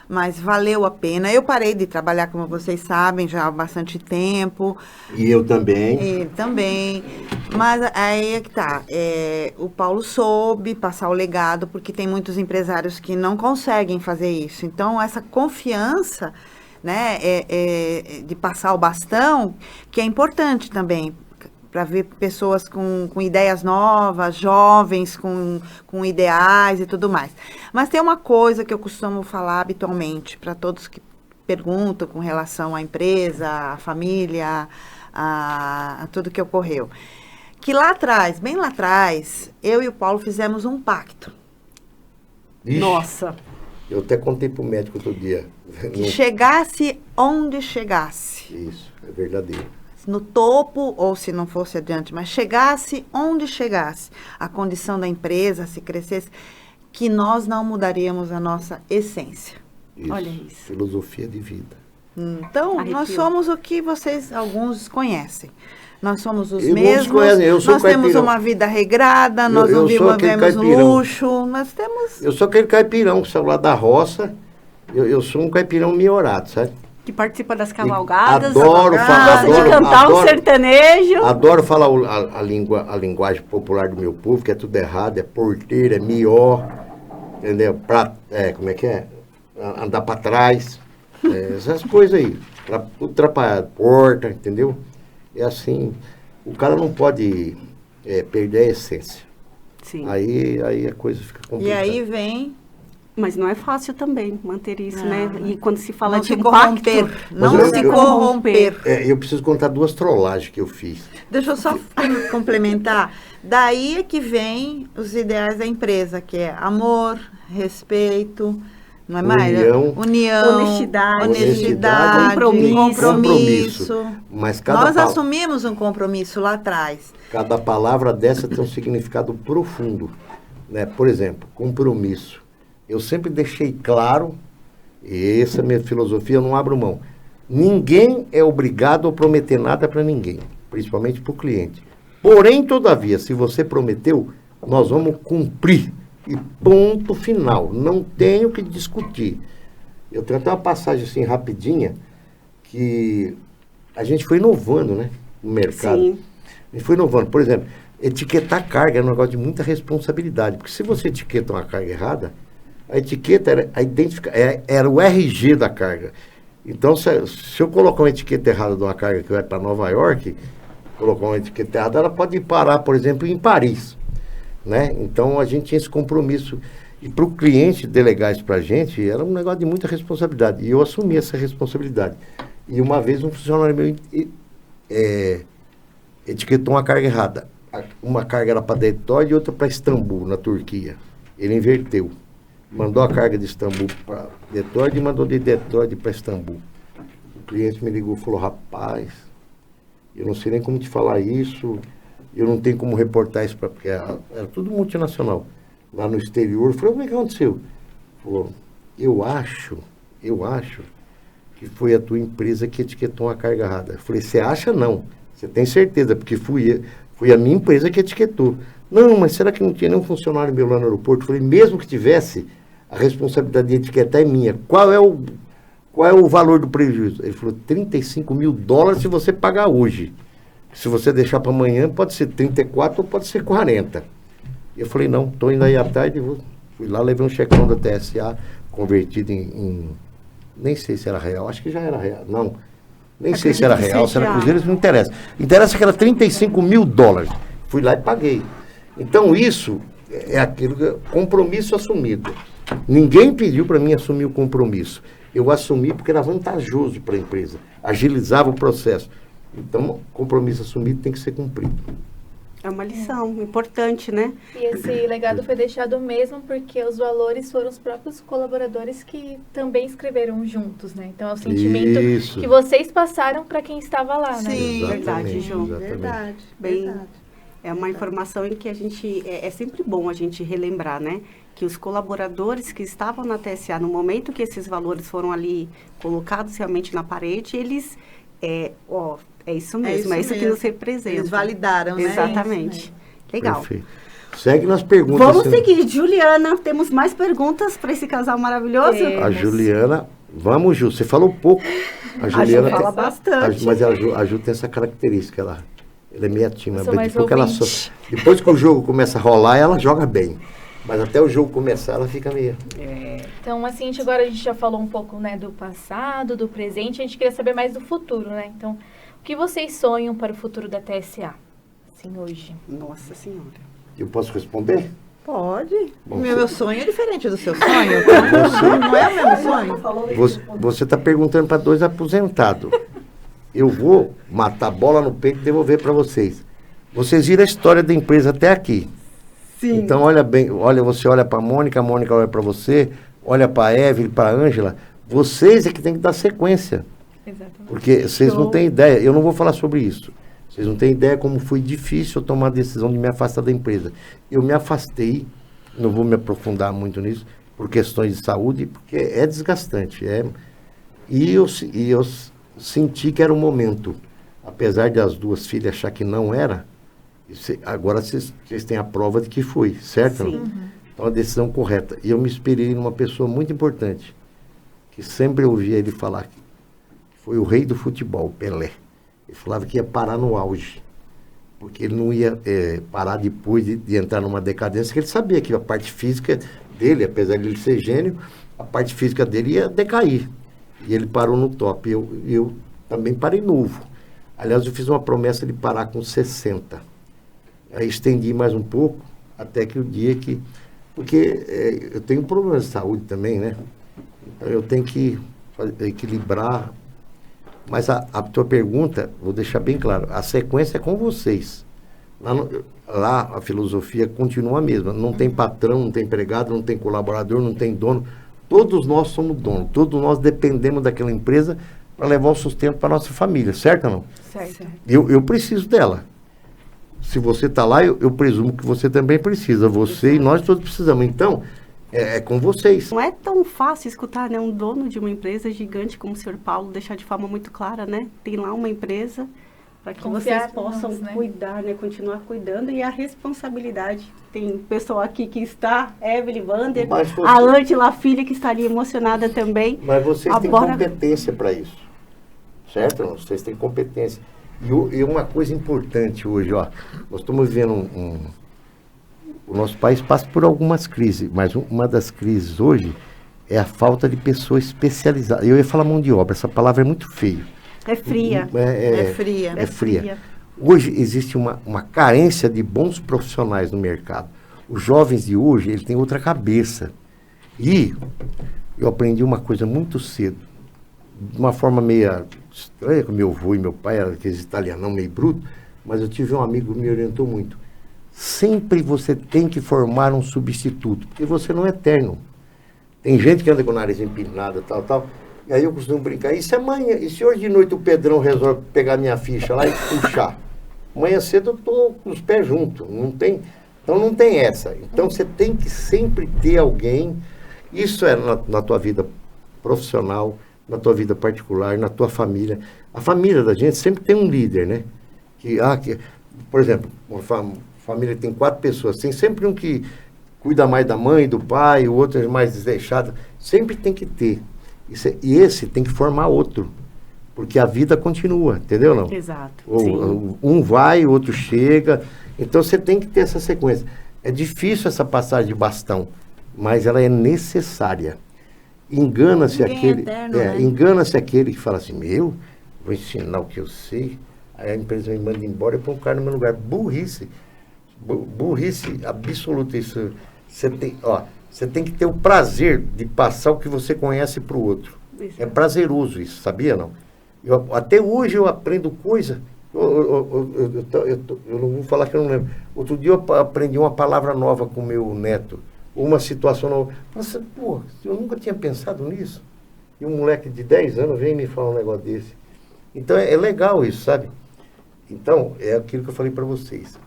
mas valeu a pena. Eu parei de trabalhar, como vocês sabem, já há bastante tempo. E eu também. Ele também. Mas aí é que tá. O Paulo soube passar o legado, porque tem muitos empresários que não conseguem fazer isso. Então, essa confiança, né, de passar o bastão, que é importante também, para ver pessoas com ideias novas, jovens, com ideais e tudo mais. Mas tem uma coisa que eu costumo falar habitualmente para todos que perguntam com relação à empresa, à família, a tudo que ocorreu. Que lá atrás, bem lá atrás, eu e o Paulo fizemos um pacto. Ixi, Nossa. eu até contei pro médico outro dia. Que chegasse onde chegasse. Isso, é verdadeiro. No topo, ou se não fosse adiante, mas chegasse onde chegasse, a condição da empresa, se crescesse, que nós não mudaríamos a nossa essência. Isso. Olha isso. Filosofia de vida. Então, Arrepiou. nós somos o que vocês, alguns, conhecem. Nós somos os E muitos mesmos, conhecem, eu sou nós temos caipirão. uma vida regrada, nós eu não sou aquele vivemos caipirão. luxo, nós temos... Eu sou aquele caipirão que saiu lá da roça. Eu sou um caipirão miorado, sabe? Que participa das cavalgadas. Adoro falar, Gosta de cantar um adoro, sertanejo. adoro falar a linguagem popular do meu povo, que é tudo errado, é porteiro, é mió, entendeu? Como é que é? Andar para trás, essas coisas aí. Tudo atrapalhado, porta, entendeu? É assim, o cara não pode perder a essência. Sim. Aí a coisa fica E complicada. aí vem... Mas não é fácil também manter isso, né? E quando se fala Não de se um corromper. pacto, Não Mas se eu- corromper. Eu preciso contar 2 trollagens que eu fiz. Deixa eu só complementar. Daí é que vem os ideais da empresa, que é amor, respeito, não é mais? União. Honestidade, compromisso. Mas Nós assumimos um compromisso lá atrás. cada palavra dessa tem um significado profundo, né? Por exemplo, compromisso. Eu sempre deixei claro, e essa é a minha filosofia, eu não abro mão. Ninguém é obrigado a prometer nada para ninguém, principalmente para o cliente. Porém, todavia, se você prometeu, nós vamos cumprir. E ponto final. Não tenho o que discutir. Eu tenho até uma passagem assim rapidinha, que a gente foi inovando, né? No mercado. Sim. A gente foi inovando. Por exemplo, etiquetar carga é um negócio de muita responsabilidade. Porque se você etiqueta uma carga errada, a etiqueta era o RG da carga. Então, se eu colocar uma etiqueta errada de uma carga que vai para Nova York, colocar uma etiqueta errada, ela pode parar, por exemplo, em Paris. Né? Então, a gente tinha esse compromisso. E para o cliente delegar isso para a gente, era um negócio de muita responsabilidade. E eu assumi essa responsabilidade. E uma vez um funcionário meu etiquetou uma carga errada. Uma carga era para Detroit e outra para Istambul, na Turquia. Ele inverteu. mandou a carga de Istambul para Detroit e mandou de Detroit para Istambul. O cliente me ligou e falou, rapaz, eu não sei nem como te falar isso, eu não tenho como reportar isso, porque era tudo multinacional. Lá no exterior, eu falei, o que aconteceu? Falou, eu acho que foi a tua empresa que etiquetou uma carga errada. Eu falei, você acha? Não. Você tem certeza, porque foi a minha empresa que etiquetou. Não, mas será que não tinha nenhum funcionário meu lá no aeroporto? Eu falei, mesmo que tivesse, a responsabilidade de etiquetar é minha. Qual é o valor do prejuízo? Ele falou, $35 mil se você pagar hoje. Se você deixar para amanhã, pode ser 34 ou pode ser 40. Eu falei, não, estou indo aí à tarde. Fui lá, levei um checão da TSA, convertido em nem sei se era real, acho que já era real. Não, nem sei se era real, se era cruzeiro, isso não interessa. Interessa que era $35 mil. Fui lá e paguei. Então isso é aquilo compromisso assumido. Ninguém pediu para mim assumir o compromisso. Eu assumi porque era vantajoso para a empresa, agilizava o processo. Então, compromisso assumido tem que ser cumprido. É uma lição importante, né? E esse legado foi deixado mesmo porque os valores foram os próprios colaboradores que também escreveram juntos, né? Então é o sentimento Isso. que vocês passaram para quem estava lá, né? Sim, verdade, Ju. Verdade, Bem, verdade. é uma informação em que a gente, é sempre bom a gente relembrar, né? Que os colaboradores que estavam na TSA, no momento que esses valores foram ali colocados realmente na parede, eles, é isso mesmo, é isso que mesmo. nos representa. Eles validaram, né? Exatamente. Legal. Perfeito. Segue nas perguntas. Vamos seguir. Juliana, temos mais perguntas para esse casal maravilhoso? A Juliana, vamos, Ju, você falou pouco. A Juliana Ju fala bastante. Mas a Ju tem essa característica, ela é meio tímida. Eu sou mais ouvinte. Depois que o jogo começa a rolar, ela joga bem. Mas até o jogo começar, ela fica meio... Então, assim, agora a gente já falou um pouco, né, do passado, do presente, a gente queria saber mais do futuro, né? Então, o que vocês sonham para o futuro da TSA, assim, hoje? Nossa Senhora. Eu posso responder? Pode. Bom, Meu sonho é diferente do seu sonho. Não é o mesmo sonho. Você está perguntando para dois aposentados. Eu vou matar a bola no peito e devolver para vocês. Vocês viram a história da empresa até aqui. Sim. Então, olha bem, você olha para a Mônica olha para você, olha para a Evelyn, para a Ângela. Vocês é que tem que dar sequência. Exatamente. Porque vocês não têm ideia, eu não vou falar sobre isso. Vocês não têm ideia como foi difícil eu tomar a decisão de me afastar da empresa. Eu me afastei, não vou me aprofundar muito nisso, por questões de saúde, porque é desgastante. E eu senti que era o momento. Apesar de as duas filhas achar que não era, agora vocês têm a prova de que foi, certo? Sim. Então, a decisão correta. E eu me inspirei numa pessoa muito importante, que sempre eu ouvia ele falar, que foi o rei do futebol, Pelé. Ele falava que ia parar no auge, porque ele não ia parar depois de entrar numa decadência, que ele sabia que a parte física dele, apesar de ele ser gênio, a parte física dele ia decair. E ele parou no top. Eu também parei novo. Aliás, eu fiz uma promessa de parar com 60. Aí estendi mais um pouco, até que o dia que... Porque eu tenho problemas de saúde também, né? Então eu tenho que equilibrar. Mas a tua pergunta, vou deixar bem claro, a sequência é com vocês. Lá a filosofia continua a mesma. Não tem patrão, não tem empregado, não tem colaborador, não tem dono. Todos nós somos donos, todos nós dependemos daquela empresa para levar o sustento para a nossa família, certo ou não? Certo. Eu preciso dela. Se você está lá, eu presumo que você também precisa. Você e nós todos precisamos. Então, é com vocês. Não é tão fácil escutar, né, um dono de uma empresa gigante como o senhor Paulo deixar de forma muito clara, né? Tem lá uma empresa para que Confiar vocês possam nós, né? cuidar, né? Continuar cuidando. E a responsabilidade. Tem pessoal aqui que está, Evelyn Vander, Mas você- a Ângela, a filha, que está ali emocionada também. Mas vocês têm Agora- competência para isso. Certo? Vocês têm competência. E uma coisa importante hoje, ó. Nós estamos vivendo o nosso país passa por algumas crises, mas uma das crises hoje é a falta de pessoas especializadas. Eu ia falar mão de obra, essa palavra é muito feia. É fria. É fria. É fria. Hoje existe uma carência de bons profissionais no mercado. Os jovens de hoje, eles têm outra cabeça. E eu aprendi uma coisa muito cedo, de uma forma meio estranha, com meu avô e meu pai, era aqueles italianão meio bruto, mas eu tive um amigo que me orientou muito. Sempre você tem que formar um substituto, porque você não é eterno. Tem gente que anda com o nariz empinado, tal, tal. E aí eu costumo brincar, e se amanhã, e se hoje de noite o Pedrão resolve pegar minha ficha lá e puxar? Amanhã cedo eu tô com os pés juntos, então não tem essa. Então você tem que sempre ter alguém, isso é na tua vida profissional, na tua vida particular, na tua família. A família da gente sempre tem um líder, né? Por exemplo, uma família que tem 4 pessoas, tem sempre um que cuida mais da mãe, do pai, o outro é mais desleixado. Sempre tem que ter. E esse tem que formar outro. Porque a vida continua, entendeu não? Exato. Um vai, o outro chega. Então você tem que ter essa sequência. É difícil essa passagem de bastão, mas ela é necessária. Engana-se aquele, né? engana-se aquele que fala assim, vou ensinar o que eu sei, aí a empresa me manda embora e põe o cara no meu lugar. Burrice absoluta isso. Você tem que ter o prazer de passar o que você conhece para o outro. Exato. É prazeroso isso, sabia não? Até hoje eu aprendo coisa. Eu não vou falar que eu não lembro. Outro dia eu aprendi uma palavra nova com o meu neto. Uma situação nova. Nossa, pô, eu nunca tinha pensado nisso. E um moleque de 10 anos vem me falar um negócio desse. Então é legal isso, sabe? Então, é aquilo que eu falei para vocês.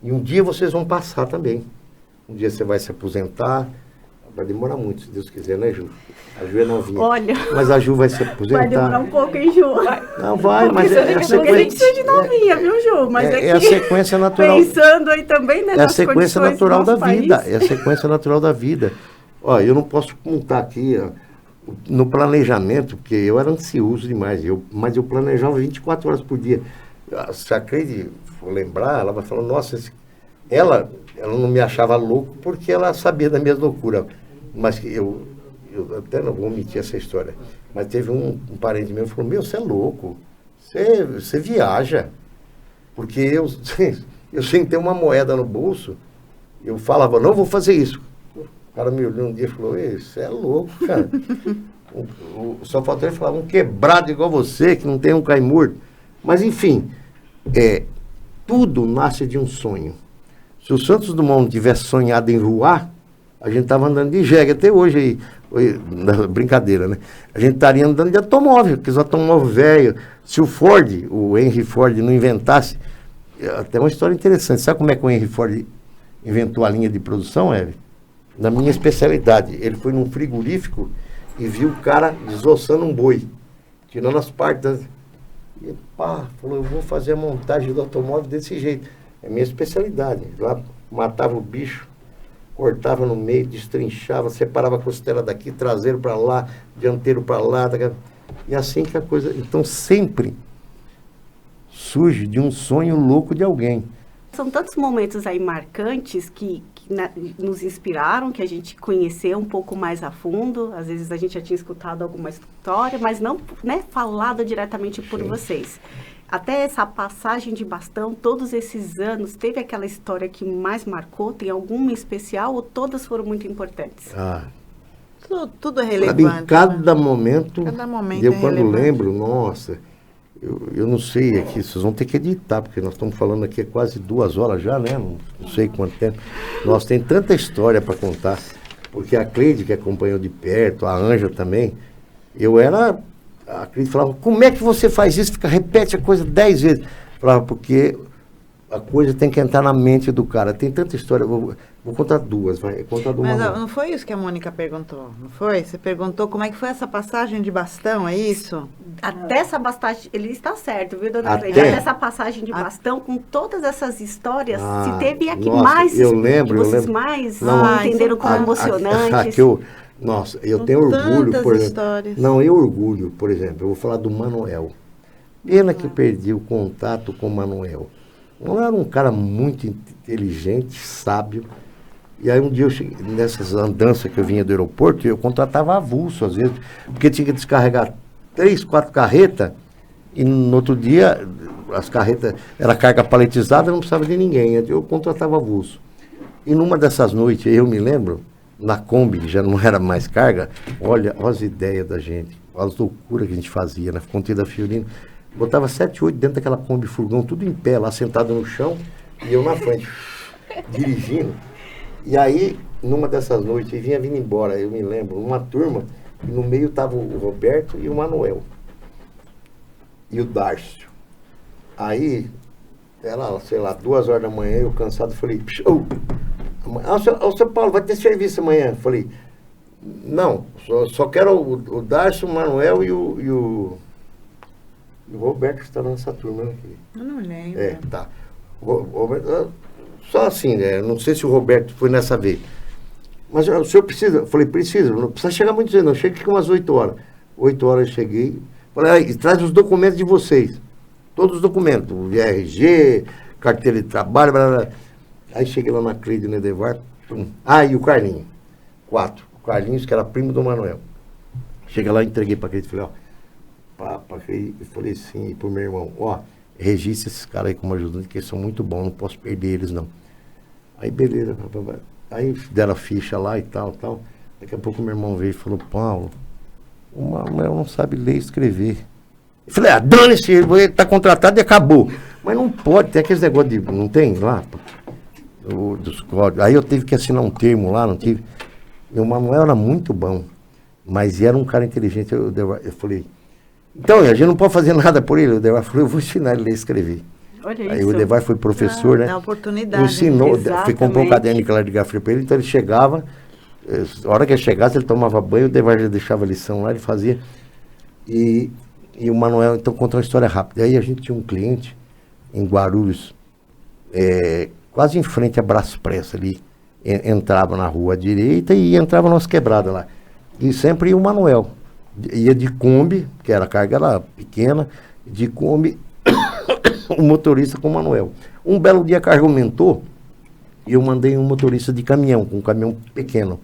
E um dia vocês vão passar também. Um dia você vai se aposentar. Vai demorar muito, se Deus quiser, né, Ju? A Ju é novinha. Olha, mas a Ju vai se aposentar. vai demorar um pouco, hein, Ju? Não, vai, mas é a Porque a gente precisa de novinha, viu, Ju? Mas é a sequência natural. Pensando aí também, né, É a sequência natural da vida. País. É a sequência natural da vida. Ó, eu não posso contar aqui, ó, no planejamento, porque eu era ansioso demais, mas eu planejava 24 horas por dia. Se a Cleide for lembrar, ela vai falar, nossa, ela não me achava louco porque ela sabia da minha loucura. Mas eu até não vou omitir essa história. Mas teve um parente meu que falou, você é louco, você viaja. Porque eu sem ter uma moeda no bolso, eu falava, não vou fazer isso. O cara me olhou um dia e falou, você é louco, cara. Só faltou ele falar, um quebrado igual você, que não tem um cai morto. Mas enfim, tudo nasce de um sonho. Se o Santos Dumont tivesse sonhado em voar, a gente estava andando de jegue até hoje, brincadeira, né? A gente estaria andando de automóvel, porque os automóveis velhos. Se o Henry Ford não inventasse, até uma história interessante. Sabe como é que o Henry Ford inventou a linha de produção, Eve? Na minha especialidade. Ele foi num frigorífico e viu o cara desossando um boi, tirando as partes. E falou, eu vou fazer a montagem do automóvel desse jeito. É minha especialidade. Lá matava o bicho, cortava no meio, destrinchava, separava a costela daqui, traseiro para lá, dianteiro para lá. E assim que a coisa... Então sempre surge de um sonho louco de alguém. São tantos momentos aí marcantes que nos inspiraram, que a gente conheceu um pouco mais a fundo. Às vezes a gente já tinha escutado alguma história, mas não, né, falado diretamente por vocês. Até essa passagem de bastão, todos esses anos, teve aquela história que mais marcou? Tem alguma especial ou todas foram muito importantes? Tudo é relevante. Sabe, em cada momento, eu quando relevante. lembro, nossa, eu não sei aqui, vocês vão ter que editar, porque nós estamos falando aqui há quase 2 horas já, né? Não sei quanto tempo. Nós tem tanta história para contar, porque a Cleide, que acompanhou de perto, a Ângela também, a Cleide falava, como é que você faz isso? Repete a coisa 10 vezes. Falava, porque a coisa tem que entrar na mente do cara. Tem tanta história, vou contar 2, vai. Contar de uma. Mas não foi isso que a Mônica perguntou, não foi? Você perguntou como é que foi essa passagem de bastão, é isso? Até essa passagem, ele está certo, viu, dona Até? Cleide? Até essa passagem de bastão, com todas essas histórias, se teve aqui nossa, mais, eu lembro, vocês mais Não, entenderam como emocionantes. Nossa, eu tenho orgulho, por exemplo. Histórias. Não, eu orgulho, por exemplo, eu vou falar do Manuel. Pena que eu perdi o contato com o Manuel. Não era um cara muito inteligente, sábio. E aí um dia eu cheguei, nessas andanças que eu vinha do aeroporto, eu contratava avulso às vezes, porque tinha que descarregar 3, 4 carretas, e no outro dia as carretas, era carga paletizada, não precisava de ninguém, eu contratava avulso. E numa dessas noites, eu me lembro, na Kombi, que já não era mais carga, olha as ideias da gente, as loucuras que a gente fazia na Fonte da Fiorino. Botava 7, 8 dentro daquela Kombi furgão, tudo em pé, lá sentado no chão, e eu na frente, dirigindo. E aí, numa dessas noites, e vinha vindo embora, eu me lembro, numa turma, e no meio tava o Roberto e o Manuel. E o Dárcio. Aí, era, sei lá, 2 horas da manhã, eu cansado, falei, seu Paulo, vai ter serviço amanhã? Falei, não, só quero o Dárcio, o Manuel e o Roberto, que está nessa turma aqui. Eu não lembro. É, tá. Só assim, né? Não sei se o Roberto foi nessa vez. Mas o senhor precisa? Eu falei, precisa, não precisa chegar muito cedo, não. Chega aqui umas 8 horas. 8 horas eu cheguei. Falei, traz os documentos de vocês. Todos os documentos. O RG, carteira de trabalho, blá, blá. Aí cheguei lá na Cleide, no Edevar. E o Carlinhos. 4. O Carlinhos, que era primo do Manuel. Cheguei lá, entreguei pra Cleide. Falei, eu falei assim, pro meu irmão, registra esses caras aí como ajudante, que eles são muito bons, não posso perder eles, não. Aí, beleza. Aí deram a ficha lá e tal. Daqui a pouco meu irmão veio e falou, Paulo, o Manuel não sabe ler e escrever. Eu falei, dane-se, ele tá contratado e acabou. Mas não pode, tem aqueles negócios de, não tem lá? Dos códigos. Aí eu tive que assinar um termo lá, não tive. E o Manuel era muito bom, mas era um cara inteligente. Eu falei, então, a gente não pode fazer nada por ele. O Devar falou, eu vou ensinar ele a ler e escrever. Olha Aí isso. o Devar foi professor, né? Dá oportunidade. Ensinou, Exatamente. comprou um caderno de caligrafia para ele, então ele chegava, a hora que ele chegasse, ele tomava banho, o Devar já deixava a lição lá, ele fazia. E o Manuel, então, contou uma história rápida. Aí a gente tinha um cliente em Guarulhos, quase em frente a Braspressa ali, entrava na rua à direita e entrava nas quebradas lá. E sempre ia o Manuel. Ia de Kombi, que era a carga era pequena, de Kombi, o motorista com o Manuel. Um belo dia a carga aumentou e eu mandei um motorista de caminhão, com um caminhão pequeno.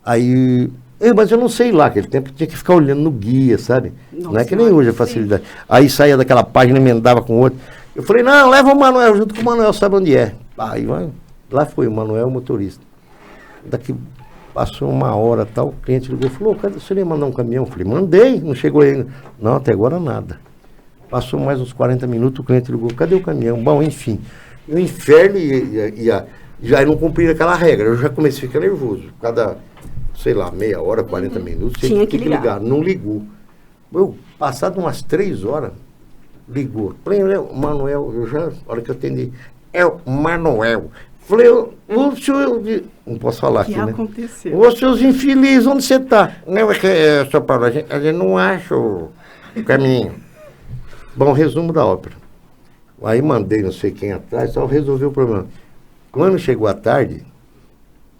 Aí, mas eu não sei lá, aquele tempo tinha que ficar olhando no guia, sabe? Nossa, não é que nem hoje a facilidade. Aí saía daquela página, emendava com outra. Eu falei, não, leva o Manuel junto com o Manuel, sabe onde é? Aí lá foi o Manuel, o motorista. Daqui passou 1 hora, tal, o cliente ligou e falou, cadê você ia mandar um caminhão? Eu falei, mandei, não chegou ainda. Não, até agora nada. Passou mais uns 40 minutos, o cliente ligou, cadê o caminhão? Bom, enfim, o inferno já não cumpria aquela regra. Eu já comecei a ficar nervoso. Cada, sei lá, meia hora, 40 minutos, Tinha que ligar. Não ligou. Passado umas 3 horas, ligou. Falei, o Manuel, a hora que eu atendi, é o Manuel. Falei, o senhor, não posso falar aqui, né? O que aconteceu? Ô, seus infelizes, onde você está? Não, é que, São Paulo, a gente não acha o caminho. Bom, resumo da ópera. Aí mandei não sei quem atrás, só resolveu o problema. Quando chegou a tarde,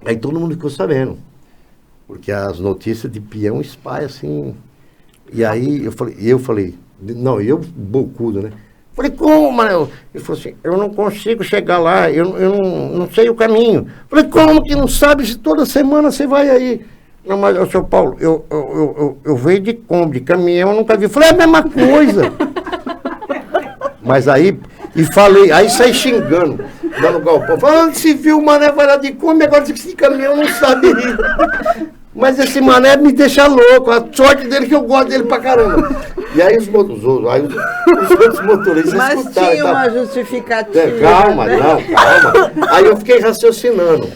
aí todo mundo ficou sabendo. Porque as notícias de peão espalham assim. E aí eu falei, não, eu bocudo, né? Falei, como, Manuel? Ele falou assim, eu não consigo chegar lá, eu não sei o caminho. Falei, como que não sabe se toda semana você vai aí? Não, mas, seu Paulo, eu veio de Kombi, de caminhão, eu nunca vi. Falei, é a mesma coisa. Mas aí, aí saí xingando, lá no galpão. Falando, se viu o Mané vai lá de Kombi, agora esse caminhão não sabe ir. Mas esse Mané me deixa louco, a sorte dele que eu gosto dele pra caramba. E aí os outros motoristas Mas escutaram. tinha uma justificativa. Calma, né? calma. Aí eu fiquei raciocinando.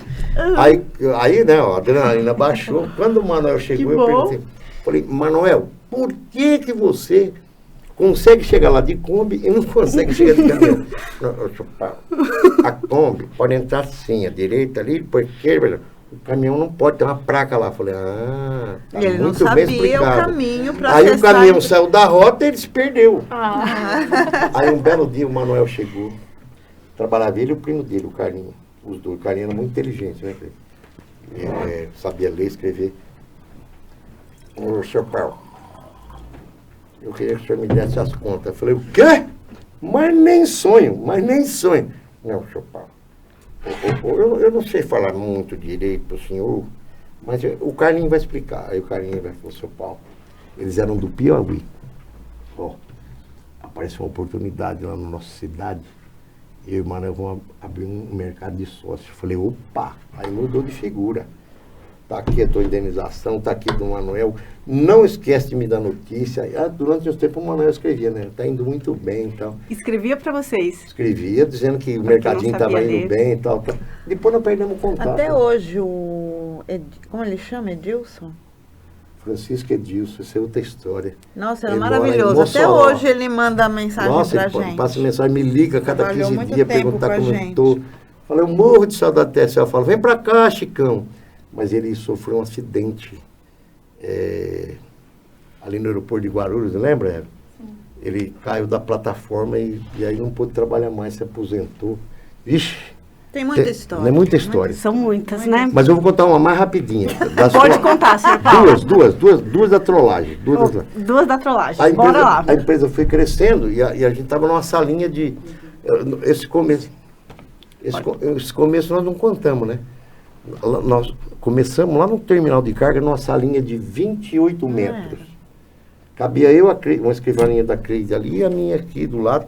Aí, né, a adrenalina baixou. Quando o Manuel chegou, eu perguntei. Falei, Manuel, por que você consegue chegar lá de Kombi e não consegue chegar de caminhão? A Kombi pode entrar assim, à direita ali, porque o caminhão não pode ter uma placa lá. Falei, tá Ele não muito bem sabia o explicado. caminho para Aí o caminhão saiu da rota e ele se perdeu. Aí um belo dia o Manuel chegou, trabalhava ele e o primo dele, o Carlinhos. Os dois, o Carlinhos era muito inteligente, né? Sabia ler e escrever. Ô, seu Paulo, eu queria que o senhor me desse as contas. Eu falei, o quê? Mas nem sonho. Não, seu Paulo. Eu não sei falar muito direito pro senhor, mas o Carlinhos vai explicar. Aí o Carlinhos vai falar, seu Paulo, eles eram do Piauí. Apareceu uma oportunidade lá na nossa cidade. Eu e o Manuel vamos abrir um mercado de sócio. Eu falei, opa, aí mudou de figura. Tá aqui a tua indenização, tá aqui do Manuel. Não esquece de me dar notícia. Durante os tempos o Manuel escrevia, né? Tá indo muito bem e tal. Escrevia para vocês. Escrevia dizendo que o Pra quem não mercadinho sabia tava indo ler. bem e tal, tal. Depois nós perdemos o contato. Até hoje, como ele chama? Edilson? Francisco Edilson, essa é outra história. Nossa, era Ele mora em maravilhoso. Até Mossoró. hoje ele manda mensagem Nossa, pra ele gente. passa mensagem, me liga cada Trabalhou 15 muito dias, tempo perguntar com a como eu gente. tô. Falei, eu morro de saudade da TSA. Eu falo, vem pra cá, Chicão. Mas ele sofreu um acidente ali no aeroporto de Guarulhos, lembra, Eva? Ele caiu da plataforma e aí não pôde trabalhar mais, se aposentou. Vixe, Tem muita história. é muita história. São muitas, né? Mas eu vou contar uma mais rapidinha. Pode contar, senhor Paulo. Duas da trollagem. Duas da trollagem. Duas da trollagem. A empresa, Bora lá. a empresa foi crescendo e a gente estava numa salinha de... Esse começo nós não contamos, né? Nós começamos lá no terminal de carga numa salinha de 28 metros. Cabia eu, uma escrivaninha da Creide ali e a minha aqui do lado.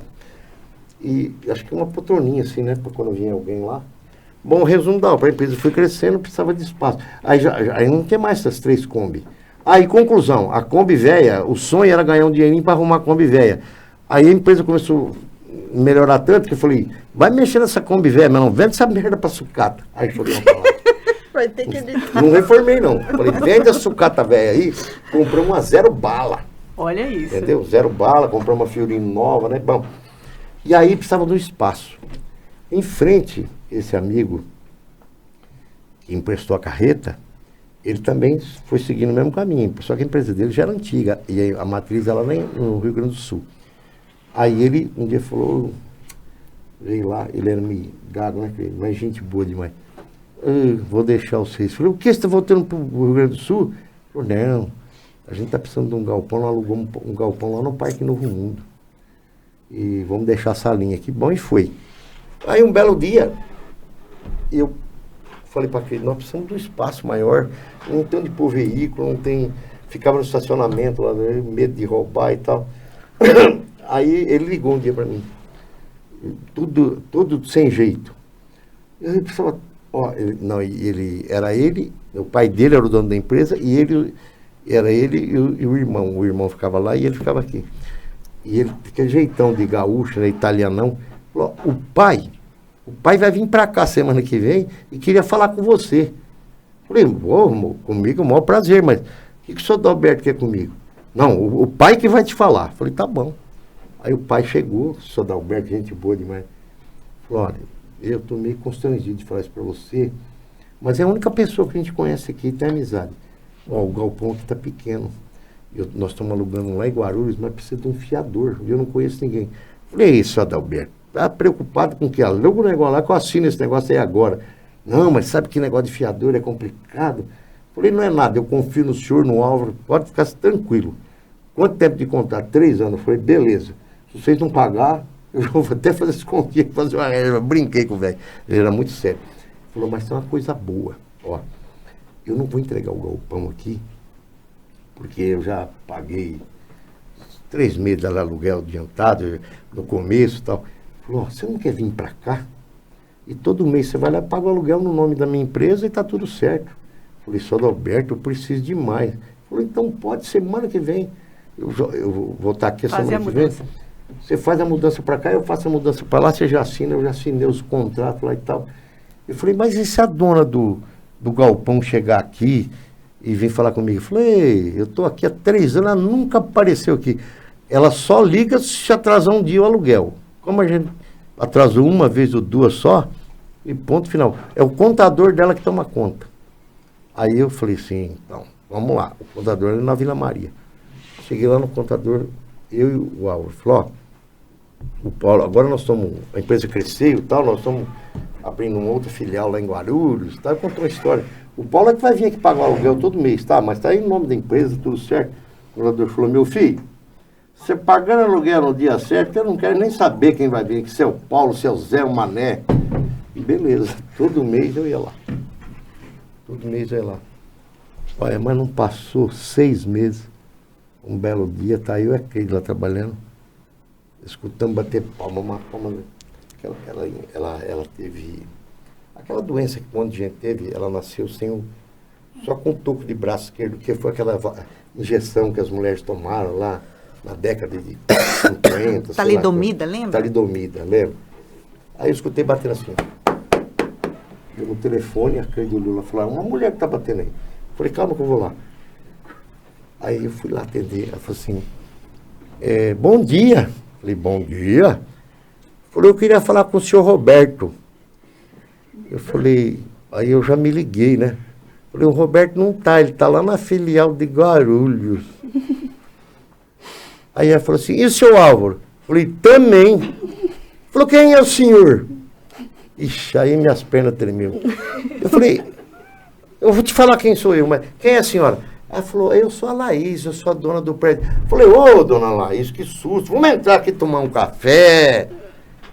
E acho que uma poltroninha assim, né? Para quando vinha alguém lá. Bom, resumo da obra, a empresa foi crescendo, precisava de espaço. Aí não tem mais essas 3 Kombi. Aí, conclusão, a Kombi velha, o sonho era ganhar um dinheirinho para arrumar a Kombi velha. Aí a empresa começou a melhorar tanto que eu falei, vai mexer nessa Kombi velha, mas não vende essa merda para sucata. Aí eu falei, não, falar. Vai ter que... Não reformei não. Falei, vende a sucata velha aí, comprou uma 0 bala. Olha isso. Entendeu? 0 bala, comprou uma Fiorino nova, né? Bom, e aí precisava de um espaço. Em frente, esse amigo que emprestou a carreta, ele também foi seguindo o mesmo caminho, só que a empresa dele já era antiga, e a matriz era lá no Rio Grande do Sul. Aí ele um dia falou, veio lá, ele era meio gago, né? Mas gente boa demais. Vou deixar vocês. Falei, o que você está voltando para o Rio Grande do Sul? Falei, não, a gente está precisando de um galpão, nós alugamos um galpão lá no Parque Novo Mundo. E vamos deixar a salinha aqui. Bom, e foi. Aí um belo dia, eu falei para ele, nós precisamos de um espaço maior, não tem onde pôr veículo, não tem... Ficava no estacionamento lá, medo de roubar e tal. Aí ele ligou um dia para mim, tudo sem jeito. Eu precisava... o pai dele era o dono da empresa e era ele e o irmão. O irmão ficava lá e ele ficava aqui. E ele, aquele jeitão de gaúcho, né, italianão, falou, o pai vai vir para cá semana que vem e queria falar com você. Falei, comigo é o maior prazer, mas o que o senhor Adalberto quer comigo? Não, o pai que vai te falar. Falei, tá bom. Aí o pai chegou, o senhor Adalberto, gente boa demais. Falou, olha, eu estou meio constrangido de falar isso para você, mas é a única pessoa que a gente conhece aqui e tem amizade. Ó, o galpão aqui está pequeno. Nós estamos alugando lá em Guarulhos, mas precisa de um fiador. Eu não conheço ninguém. Falei, isso, Adalberto, tá preocupado com o que? Aluga o negócio lá que eu assino esse negócio aí agora. Não, mas sabe que negócio de fiador é complicado? Falei, não é nada, eu confio no senhor, no Álvaro, pode ficar tranquilo. Quanto tempo de contrato? 3 anos. Falei, beleza. Se vocês não pagar, eu vou até fazer esse convite, fazer uma regra. Brinquei com o velho. Ele era muito sério. Falou, mas tem uma coisa boa. Ó, eu não vou entregar o galpão aqui, porque eu já paguei 3 meses de aluguel adiantado no começo e tal. Falou, ó, você não quer vir para cá? E todo mês você vai lá e paga o aluguel no nome da minha empresa e tá tudo certo. Falei, só Adalberto, eu preciso demais. Falou, então pode, semana que vem. Eu vou estar aqui a semana que vem. Você faz a mudança para cá, eu faço a mudança para lá, você já assina, eu já assinei os contratos lá e tal. Eu falei, mas e se a dona do galpão chegar aqui e vir falar comigo? Eu falei, eu estou aqui há 3 anos, ela nunca apareceu aqui. Ela só liga se atrasar um dia o aluguel. Como a gente atrasou 1 vez ou 2 só, e ponto final. É o contador dela que toma conta. Aí eu falei assim, então, vamos lá. O contador é na Vila Maria. Cheguei lá no contador, eu e o Álvaro. Falei, ó, o Paulo, agora nós estamos, a empresa cresceu e tal, nós estamos abrindo uma outra filial lá em Guarulhos, tá? Contou uma história. O Paulo é que vai vir aqui pagar o aluguel todo mês, tá? Mas tá aí em nome da empresa, tudo certo. O contador falou, meu filho, você pagando aluguel no dia certo, eu não quero nem saber quem vai vir aqui, se é o Paulo, se é o Zé, o Mané. E beleza, todo mês eu ia lá. Todo mês eu ia lá. Olha, mas não passou 6 meses. Um belo dia, tá eu e a Keide lá trabalhando, escutando bater palma, uma palma. Ela teve aquela doença que um monte de gente teve, ela nasceu sem só com um toco de braço esquerdo, que foi aquela injeção que as mulheres tomaram lá na década de 50. Talidomida, lembra? Talidomida, lembra? Aí eu escutei batendo assim. Eu no telefone, a Cleide olhou lá e falou, uma mulher que tá batendo aí. Eu falei, calma que eu vou lá. Aí eu fui lá atender, ela falou assim, bom dia. Eu falei, bom dia. Falei, eu queria falar com o senhor Roberto. Eu falei, aí eu já me liguei, né? Falei, o Roberto não tá, ele tá lá na filial de Guarulhos. Aí ela falou assim, e o seu Álvaro? Falei, também. Falou, quem é o senhor? Ixi, aí minhas pernas tremiam. Eu falei, eu vou te falar quem sou eu, mas quem é a senhora? Ela falou, eu sou a Laís, eu sou a dona do prédio. Eu falei, ô, dona Laís, que susto, vamos entrar aqui tomar um café.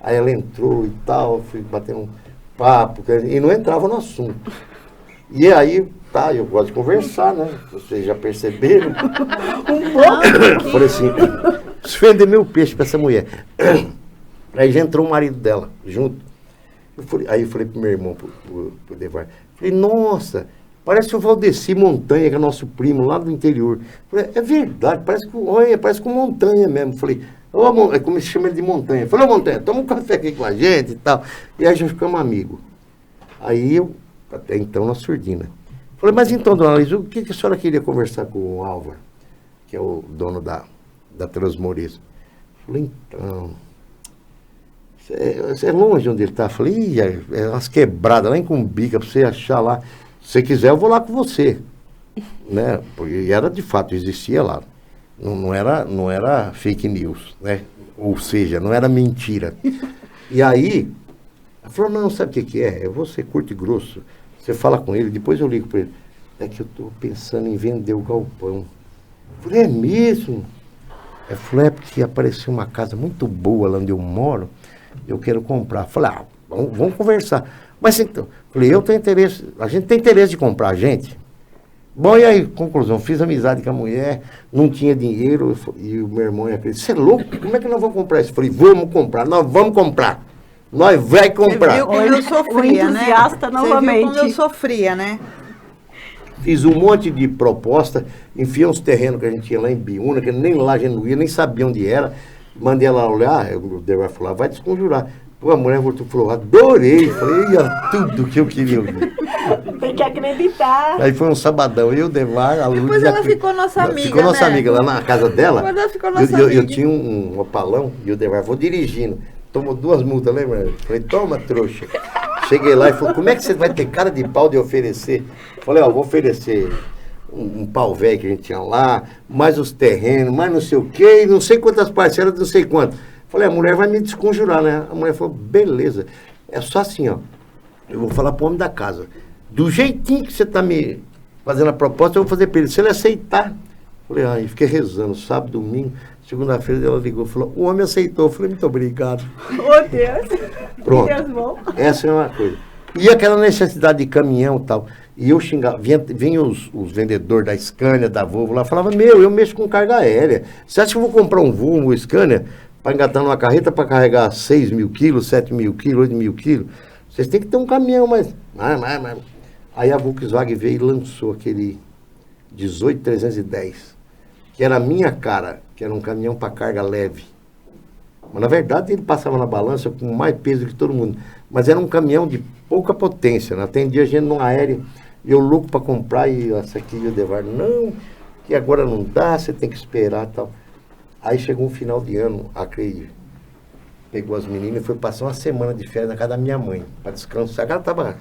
Aí ela entrou e tal, fui batendo um papo, e não entrava no assunto. E aí, tá, eu gosto de conversar, né? Vocês já perceberam? Eu falei assim, preciso vender meu peixe pra essa mulher. Aí já entrou o marido dela, junto. Aí eu falei pro meu irmão, pro Devar, falei, nossa, parece o Valdeci Montanha, que é nosso primo lá do interior. Falei, é verdade, parece com Montanha mesmo. Falei, é como se chama ele de Montanha. Falei, ô Montanha, toma um café aqui com a gente e tal. E aí já ficamos amigos. Aí eu, até então na surdina. Falei, mas então, dona Liz, o que a senhora queria conversar com o Álvaro, que é o dono da Transmoreço? Falei, então, é longe onde ele está? Falei, é umas quebradas lá em Cumbica, para você achar lá. Se você quiser, eu vou lá com você. Né? Porque era, de fato, existia lá. Não era fake news, né? Ou seja, não era mentira. E aí, ela falou, não, sabe o que é? Eu vou ser curto e grosso. Você fala com ele, depois eu ligo para ele. É que eu estou pensando em vender o galpão. Eu falei, é mesmo? Ele falou, é porque apareceu uma casa muito boa lá onde eu moro, eu quero comprar. Eu falei, vamos conversar. Mas então, falei, eu tenho interesse, a gente tem interesse de comprar a gente. Bom, e aí, conclusão, fiz amizade com a mulher, não tinha dinheiro, e o meu irmão ia acreditar, você é louco? Como é que nós vamos comprar isso? Eu falei, vamos comprar, nós vamos comprar. Nós vai comprar. Você viu como eu sofria, o entusiasta né? novamente. Você viu como eu sofria, né? Fiz um monte de proposta, enfiei uns terrenos que a gente tinha lá em Biúna, que nem lá a gente não ia, nem sabia onde era. Mandei ela olhar, o Devar falou, vai desconjurar. Pô, a mulher voltou e falou, adorei. Falei, tudo que eu queria ouvir. Tem que acreditar. Aí foi um sabadão, eu, o Devar, a Luz. Depois ela ficou nossa amiga, ficou nossa né? amiga lá na casa dela. Depois ela ficou nossa eu amiga. tinha um opalão e o Devar, vou dirigindo. Tomou 2 multas, lembra? Falei, toma, trouxa. Cheguei lá e falou, como é que você vai ter cara de pau de oferecer? Falei, vou oferecer um pau velho que a gente tinha lá, mais os terrenos, mais não sei o quê, não sei quantas parcelas, não sei quanto. Falei, a mulher vai me desconjurar, né? A mulher falou, beleza. É só assim, ó. Eu vou falar pro homem da casa. Do jeitinho que você tá me fazendo a proposta, eu vou fazer pra ele. Se ele aceitar. Falei, fiquei rezando, sábado, domingo. Segunda-feira ela ligou e falou, o homem aceitou. Eu falei, muito obrigado. Oh, Deus. Pronto. Deus bom. Essa é uma coisa. E aquela necessidade de caminhão e tal. E eu xingava, vinha os vendedores da Scania, da Volvo lá, falava, eu mexo com carga aérea. Você acha que eu vou comprar um Volvo Scania para engatar numa carreta para carregar 6 mil quilos, 7 mil quilos, 8 mil quilos? Vocês têm que ter um caminhão, mas... Aí a Volkswagen veio e lançou aquele 18310, que era a minha cara, que era um caminhão para carga leve. Mas na verdade ele passava na balança com mais peso que todo mundo. Mas era um caminhão de pouca potência, né? Atendia a gente num aéreo, e eu louco para comprar, e essa aqui o Devar, não, que agora não dá, você tem que esperar e tal. Aí chegou um final de ano, a Cleide pegou as meninas e foi passar uma semana de férias na casa da minha mãe, para descansar. Ela tava...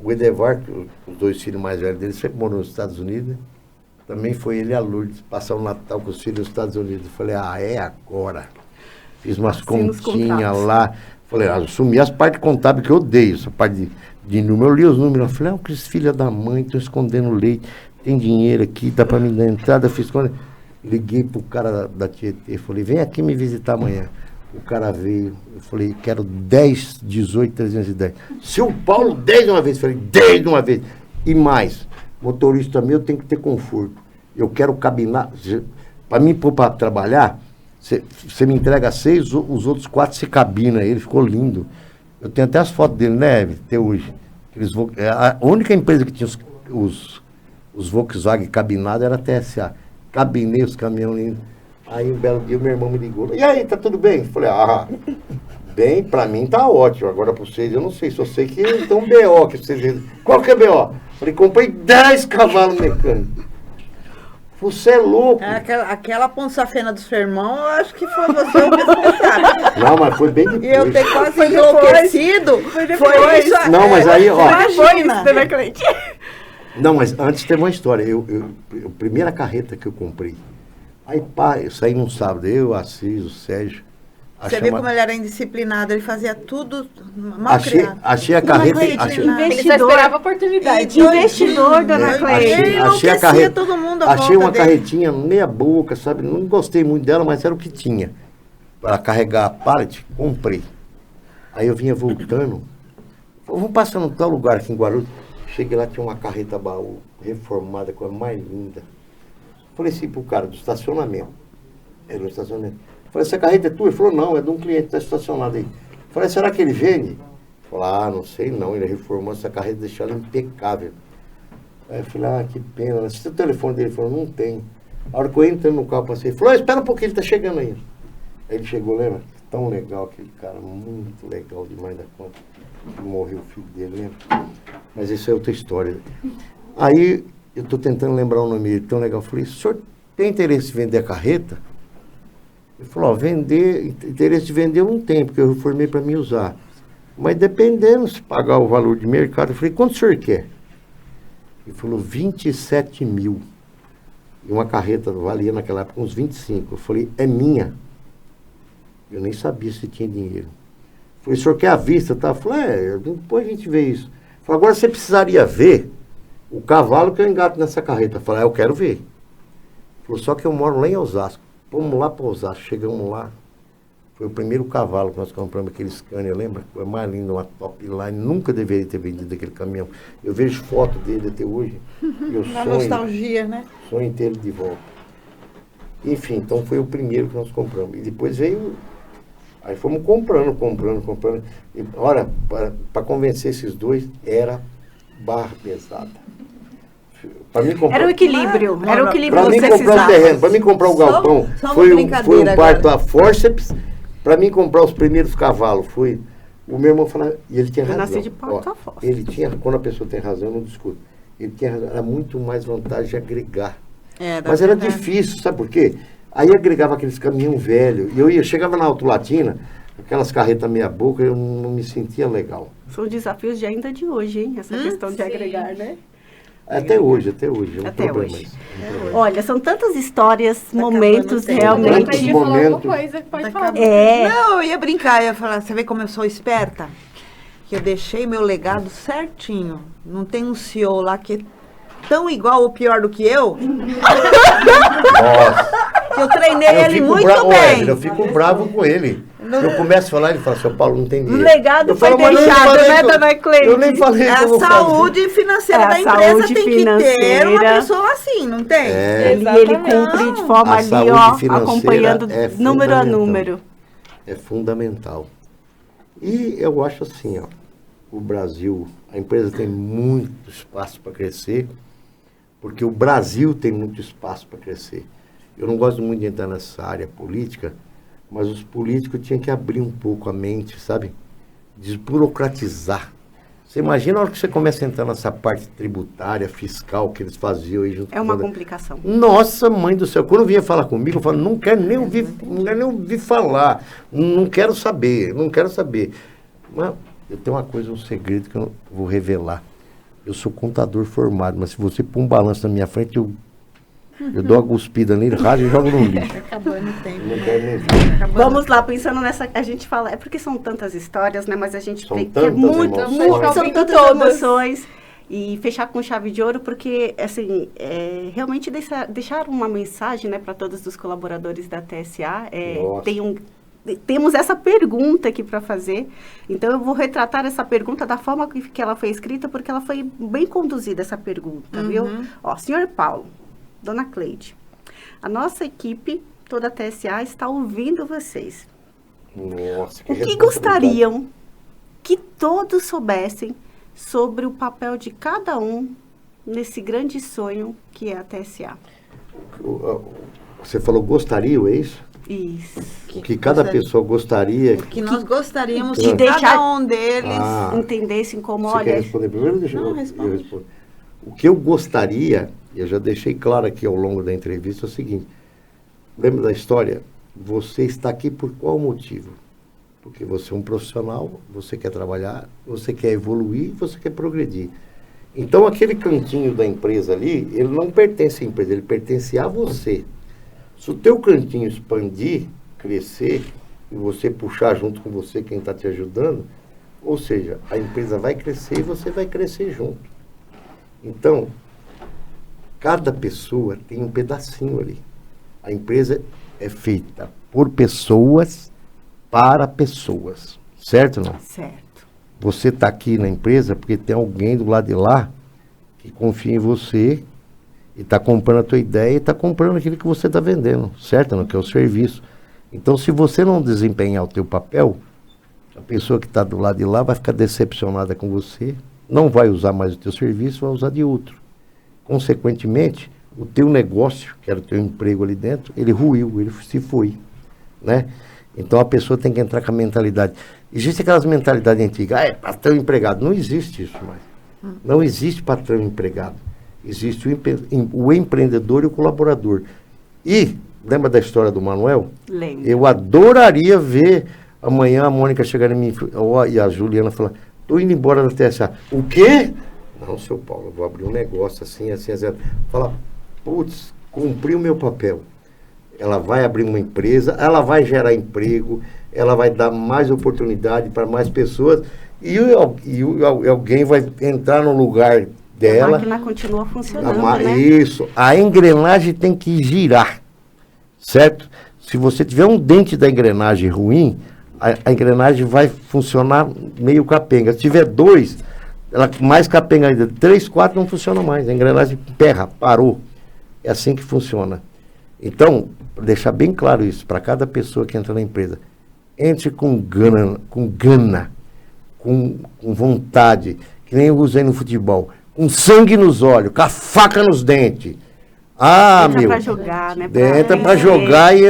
O Edevar, os 2 filhos mais velhos dele, sempre morou nos Estados Unidos, né? Também foi ele e a Lourdes, passar o Natal com os filhos nos Estados Unidos. Eu falei, é agora. Fiz umas continhas lá. Falei, assumi as partes contábeis que eu odeio, essa parte de número. Eu li os números. Eu falei, que filha da mãe, estão escondendo leite. Tem dinheiro aqui, dá para me dar entrada. Fiz quando... Liguei pro cara da Tietê. Falei, vem aqui me visitar amanhã. O cara veio. Eu falei, quero 10, 18, 310. Seu Paulo, 10 de uma vez. Eu falei, 10 de uma vez. E mais, motorista meu tem que ter conforto. Eu quero cabinar. Para mim pôr para trabalhar, você me entrega 6, os outros 4 você cabina. Ele ficou lindo. Eu tenho até as fotos dele, né, até hoje. A única empresa que tinha os Volkswagen cabinados era TSA. Cabinei os caminhões. Aí um belo dia meu irmão me ligou. E aí, tá tudo bem? Falei, bem, pra mim tá ótimo. Agora pra vocês, eu não sei. Só sei que tem um BO que vocês... Qual que é BO? Falei, comprei 10 cavalos mecânicos. Você é louco. Aquela Ponsafena dos Fermão, eu acho que foi você o responsável. Não, mas foi bem depois. E eu ter quase enlouquecido. Foi isso. Não, mas aí, ó. Imagina. Não, mas antes teve uma história. A primeira carreta que eu comprei. Aí, pá, eu saí num sábado. Eu, Assis, o Sérgio. Você vê como ele era indisciplinado, ele fazia tudo mal criado. Achei a carreta. Ele só Investidor. esperava a oportunidade. Investidor, dona Cleide. Ele Achei a enlouquecia carreta. todo mundo à Achei volta uma dele. carretinha meia boca, sabe? Não gostei muito dela, mas era o que tinha. Para carregar a pallet, comprei. Aí eu vinha voltando. Vamos passar num tal lugar aqui em Guarulhos. Cheguei lá, tinha uma carreta baú reformada, coisa mais linda. Falei assim pro cara do estacionamento. Era no estacionamento. Falei, essa carreta é tua? Ele falou, não, é de um cliente que está estacionado aí. Falei, será que ele vende? Falei, não sei não. Ele reformou essa carreta, deixou ela impecável. Aí eu falei, que pena. Se o telefone dele falou, não tem. A hora que eu entrei no carro, passei, ele falou, espera um pouquinho, ele tá chegando aí. Aí ele chegou, lembra? Tão legal aquele cara, muito legal demais da conta. Morreu o filho dele, lembra? Mas isso é outra história. Aí eu tô tentando lembrar o nome dele, tão legal. Eu falei, o senhor tem interesse em vender a carreta? Ele falou, interesse de vender eu não tenho, porque eu reformei para mim usar. Mas dependendo, se pagar o valor de mercado, eu falei, quanto o senhor quer? Ele falou, 27 mil. E uma carreta valia naquela época uns 25. Eu falei, é minha. Eu nem sabia se tinha dinheiro. Eu falei, o senhor quer à vista? Tá? Eu falei, depois a gente vê isso. Eu falei, agora você precisaria ver o cavalo que eu engato nessa carreta. Eu falei, eu quero ver. Ele falou, só que eu moro lá em Osasco. Vamos lá para Osasco, chegamos lá. Foi o primeiro cavalo que nós compramos, aquele Scania, lembra? Foi mais lindo, uma top line. Nunca deveria ter vendido aquele caminhão. Eu vejo foto dele até hoje. Eu Uma nostalgia, né? Sonho inteiro de volta. Enfim, então foi o primeiro que nós compramos. E depois veio... Aí fomos comprando. E, olha, para convencer esses dois, era barra pesada. Era o equilíbrio. Era o equilíbrio para que mim você comprar o terreno, para mim comprar o galpão, foi um parto a forceps. Para mim comprar os primeiros cavalos, foi... O meu irmão falava, e ele tinha razão. Eu nasci de parto a forceps. Ele tinha, quando a pessoa tem razão, eu não discuto. Ele tinha razão, era muito mais vantagem agregar. Mas era difícil, sabe por quê? Aí agregava aqueles caminhão velho, e eu chegava na Autolatina, aquelas carretas meia boca, eu não me sentia legal. São desafios de ainda de hoje, hein? Essa questão de agregar, né? Até hoje. É um Até problema hoje. isso. Olha, são tantas histórias, momentos acabando o tempo. realmente. Tantos Falar alguma momentos. coisa que pode falar. Não, eu ia brincar, eu ia falar, você vê como eu sou esperta? Que eu deixei meu legado certinho. Não tem um CEO lá que é tão igual ou pior do que eu. Nossa. Que eu treinei ele fico muito bravo, bem. Eu fico bravo com ele. Eu começo a falar, ele fala, seu Paulo, não tem O dinheiro. legado Eu foi falo, mas eu nem deixado, falei né, que eu- dona Cleide? Eu nem falei que eu A vou fazer. saúde financeira É, a da empresa saúde tem que ter uma financeira. pessoa assim, não tem? É, E ele cumpre de forma A ali, saúde ó, financeira acompanhando é número a fundamental. número. é fundamental. E eu acho assim, ó, o Brasil, a empresa tem muito espaço para crescer, porque o Brasil tem muito espaço para crescer. Eu não gosto muito de entrar nessa área política, mas os políticos tinham que abrir um pouco a mente, sabe? Desburocratizar. Você imagina a hora que você começa a entrar nessa parte tributária, fiscal, que eles faziam aí junto É uma com a- complicação. Nossa, mãe do céu, quando vinha falar comigo, eu falo, não quero nem ouvir falar, não quero saber. Mas eu tenho uma coisa, um segredo que eu não vou revelar. Eu sou contador formado, mas se você pôr um balanço na minha frente, eu dou uma cuspida nele, rasgo e jogo no lixo. Acabando o tempo. Não quero nem ver. Vamos lá, pensando nessa, a gente fala, é porque são tantas histórias, né, mas a gente São tem que tantas muito, emoções. são Ouvindo tantas todas. emoções e fechar com chave de ouro, porque, assim, realmente deixar uma mensagem, né, para todos os colaboradores da TSA, Nossa. temos essa pergunta aqui para fazer, então eu vou retratar essa pergunta da forma que ela foi escrita, porque ela foi bem conduzida, essa pergunta, viu? Ó, senhor Paulo, dona Cleide, a nossa equipe, toda a TSA, está ouvindo vocês. Nossa, O que responsabilidade. gostariam que todos soubessem sobre o papel de cada um nesse grande sonho que é a TSA? Você falou gostaria, é isso? Isso. O que cada pessoa gostaria. O que nós gostaríamos que que deixar- cada um deles... Entendessem como, Você quer olha, responder primeiro? Deixa Não, eu responde. responder. O que eu gostaria, eu já deixei claro aqui ao longo da entrevista, é o seguinte. Lembra da história? Você está aqui por qual motivo? Porque você é um profissional, você quer trabalhar, você quer evoluir, você quer progredir. Então, aquele cantinho da empresa ali, ele não pertence à empresa, ele pertence a você. Se o teu cantinho expandir, crescer, e você puxar junto com você quem está te ajudando, ou seja, a empresa vai crescer e você vai crescer junto. Então, cada pessoa tem um pedacinho ali. A empresa é feita por pessoas, para pessoas. Certo ou não? certo. Você está aqui na empresa porque tem alguém do lado de lá que confia em você e está comprando a tua ideia e está comprando aquilo que você está vendendo, certo? Não, que é o serviço. Então, se você não desempenhar o teu papel, a pessoa que está do lado de lá vai ficar decepcionada com você, não vai usar mais o teu serviço, vai usar de outro. Consequentemente, o teu negócio, que era o teu emprego ali dentro, ele ruiu, ele se foi, né? Então, a pessoa tem que entrar com a mentalidade. Existe aquelas mentalidades antigas, patrão empregado. Não existe isso mais. Não existe patrão empregado. Existe o empreendedor e o colaborador. E, lembra da história do Manuel? Lembro. Eu adoraria ver amanhã a Mônica chegar em mim e a Juliana falar, estou indo embora da TSA. O quê? Não, seu Paulo, eu vou abrir um negócio assim, assim, assim. Fala, putz, cumpri o meu papel. Ela vai abrir uma empresa, ela vai gerar emprego, ela vai dar mais oportunidade para mais pessoas e alguém vai entrar no lugar A dela. máquina continua funcionando, né? Isso, a engrenagem tem que girar, certo? Se você tiver um dente da engrenagem ruim, a engrenagem vai funcionar meio capenga. Se tiver dois, ela mais capenga ainda. 3, 4 não funciona mais. A engrenagem perra, parou. É assim que funciona. Então, para deixar bem claro isso, para cada pessoa que entra na empresa, entre com gana, com vontade, que nem eu usei no futebol, com sangue nos olhos, com a faca nos dentes. Entra pra jogar, né? Entra para vencer. jogar e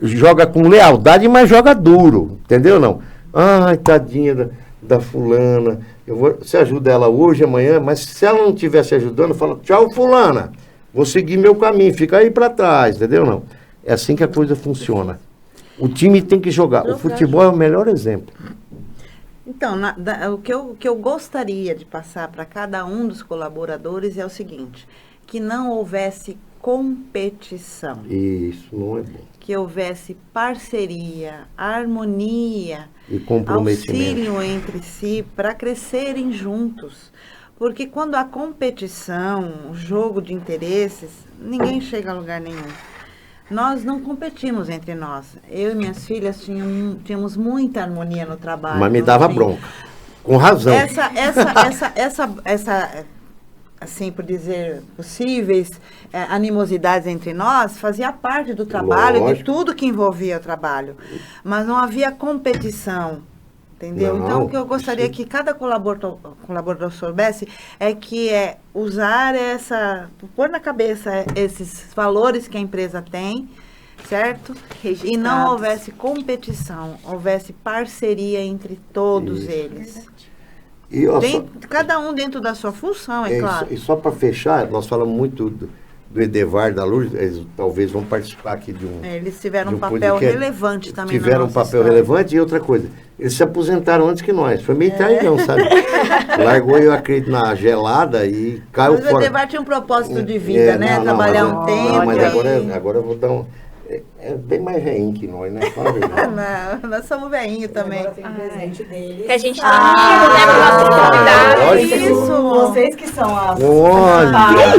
joga com lealdade, mas joga duro, entendeu não? Ai, tadinha da fulana, você ajuda ela hoje, amanhã, mas se ela não estiver se ajudando, fala, tchau fulana, vou seguir meu caminho, fica aí para trás, entendeu não? É assim que a coisa funciona. O time tem que jogar. O futebol é o melhor exemplo. Então, o que eu gostaria de passar para cada um dos colaboradores é o seguinte, que não houvesse competição, Isso não é bom. que houvesse parceria, harmonia, E comprometimento. auxílio entre si para crescerem juntos. Porque quando há competição, jogo de interesses, ninguém chega a lugar nenhum. Nós não competimos entre nós. Eu e minhas filhas tínhamos muita harmonia no trabalho. Mas me dava assim. bronca. Com razão. Essa, assim, por dizer, possíveis animosidades entre nós, fazia parte do trabalho, de Lógico. tudo que envolvia o trabalho. Mas não havia competição, entendeu? Não, Então, o que eu gostaria isso- que cada colaborador soubesse é que usar pôr na cabeça esses valores que a empresa tem, certo? E Registrados. não houvesse competição, houvesse parceria entre todos Isso. eles. E, ó, Cada um dentro da sua função, é isso, claro. e só para fechar, nós falamos muito do Edevar, da Lourdes, eles talvez vão participar aqui de um... Eles tiveram de um papel podcast. relevante também na Tiveram um nossa papel história. relevante e outra coisa, eles se aposentaram antes que nós. Foi meio traidão, sabe? Largou, eu acredito, na gelada e caiu Mas o fora. Edevar tinha um propósito de vida, né? não, Trabalhar mas, um tempo. Não, mas e- agora eu vou dar um... É bem mais reinho que nós, né? Fala a verdade. Não, nós somos velhinhos também. Tem um presente dele. Que a gente tem Ah, nossos convidados. lógico. Isso! Vocês que são as... Olha!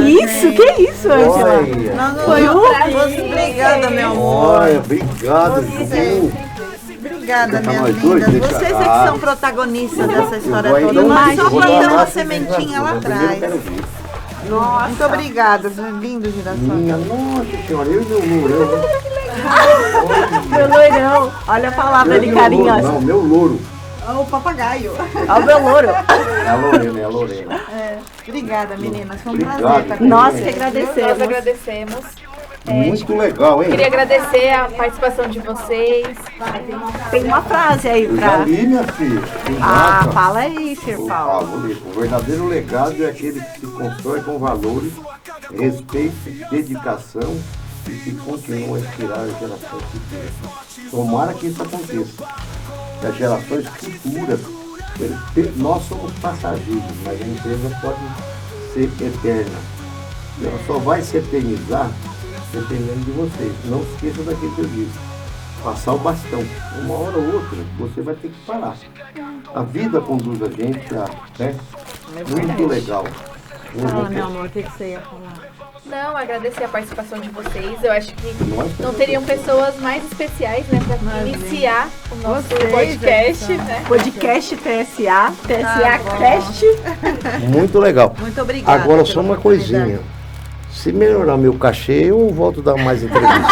Que isso, Ângela? Olha! Nós Foi Obrigada, meu amor. Olha, obrigado, Ju. Obrigada, Tá minhas nós dois, lindas. deixa- Vocês é que são protagonistas dessa história vou toda. ainda- Nós só vou dar plantamos uma a sementinha lá Primeiro eu atrás. quero ver. Muito obrigada, lindo girassol. Minha nossa senhora, eu e meu louro. Meu loirão. Olha a palavra de carinho. Não, meu louro. O papagaio. Ó o meu louro. É a Lorena, é a Lorena. Obrigada, meninas. Foi um Obrigado. prazer estar com Nós vocês. que agradecemos. Nós agradecemos. Muito legal, hein? Queria agradecer a participação de vocês. Tem uma frase aí Eu já pra... li, minha filha. Tem Ah, data. fala aí, Sr. Eu Paulo. falo, o verdadeiro legado é aquele que se constrói com valores, respeito, dedicação e que continua a inspirar as gerações futuras. Tomara que isso aconteça. Que as gerações futuras, nós somos passageiros, mas a empresa pode ser eterna. E ela só vai se eternizar dependendo de vocês. Não se esqueça daquilo que eu disse. Passar o bastão. Uma hora ou outra, você vai ter que parar. A vida conduz a gente a... Né? Muito legal. Fala, meu amor, o que você ia falar? Não, agradecer a participação de vocês. Eu acho que Nós não teriam pessoas mais especiais, né, para iniciar o nosso Vocês podcast, é que né? Podcast TSA, TSA bom. Cast. Muito legal. Muito obrigada. Agora pela só uma oportunidade. coisinha. Se melhorar meu cachê, eu volto a dar mais entrevistas.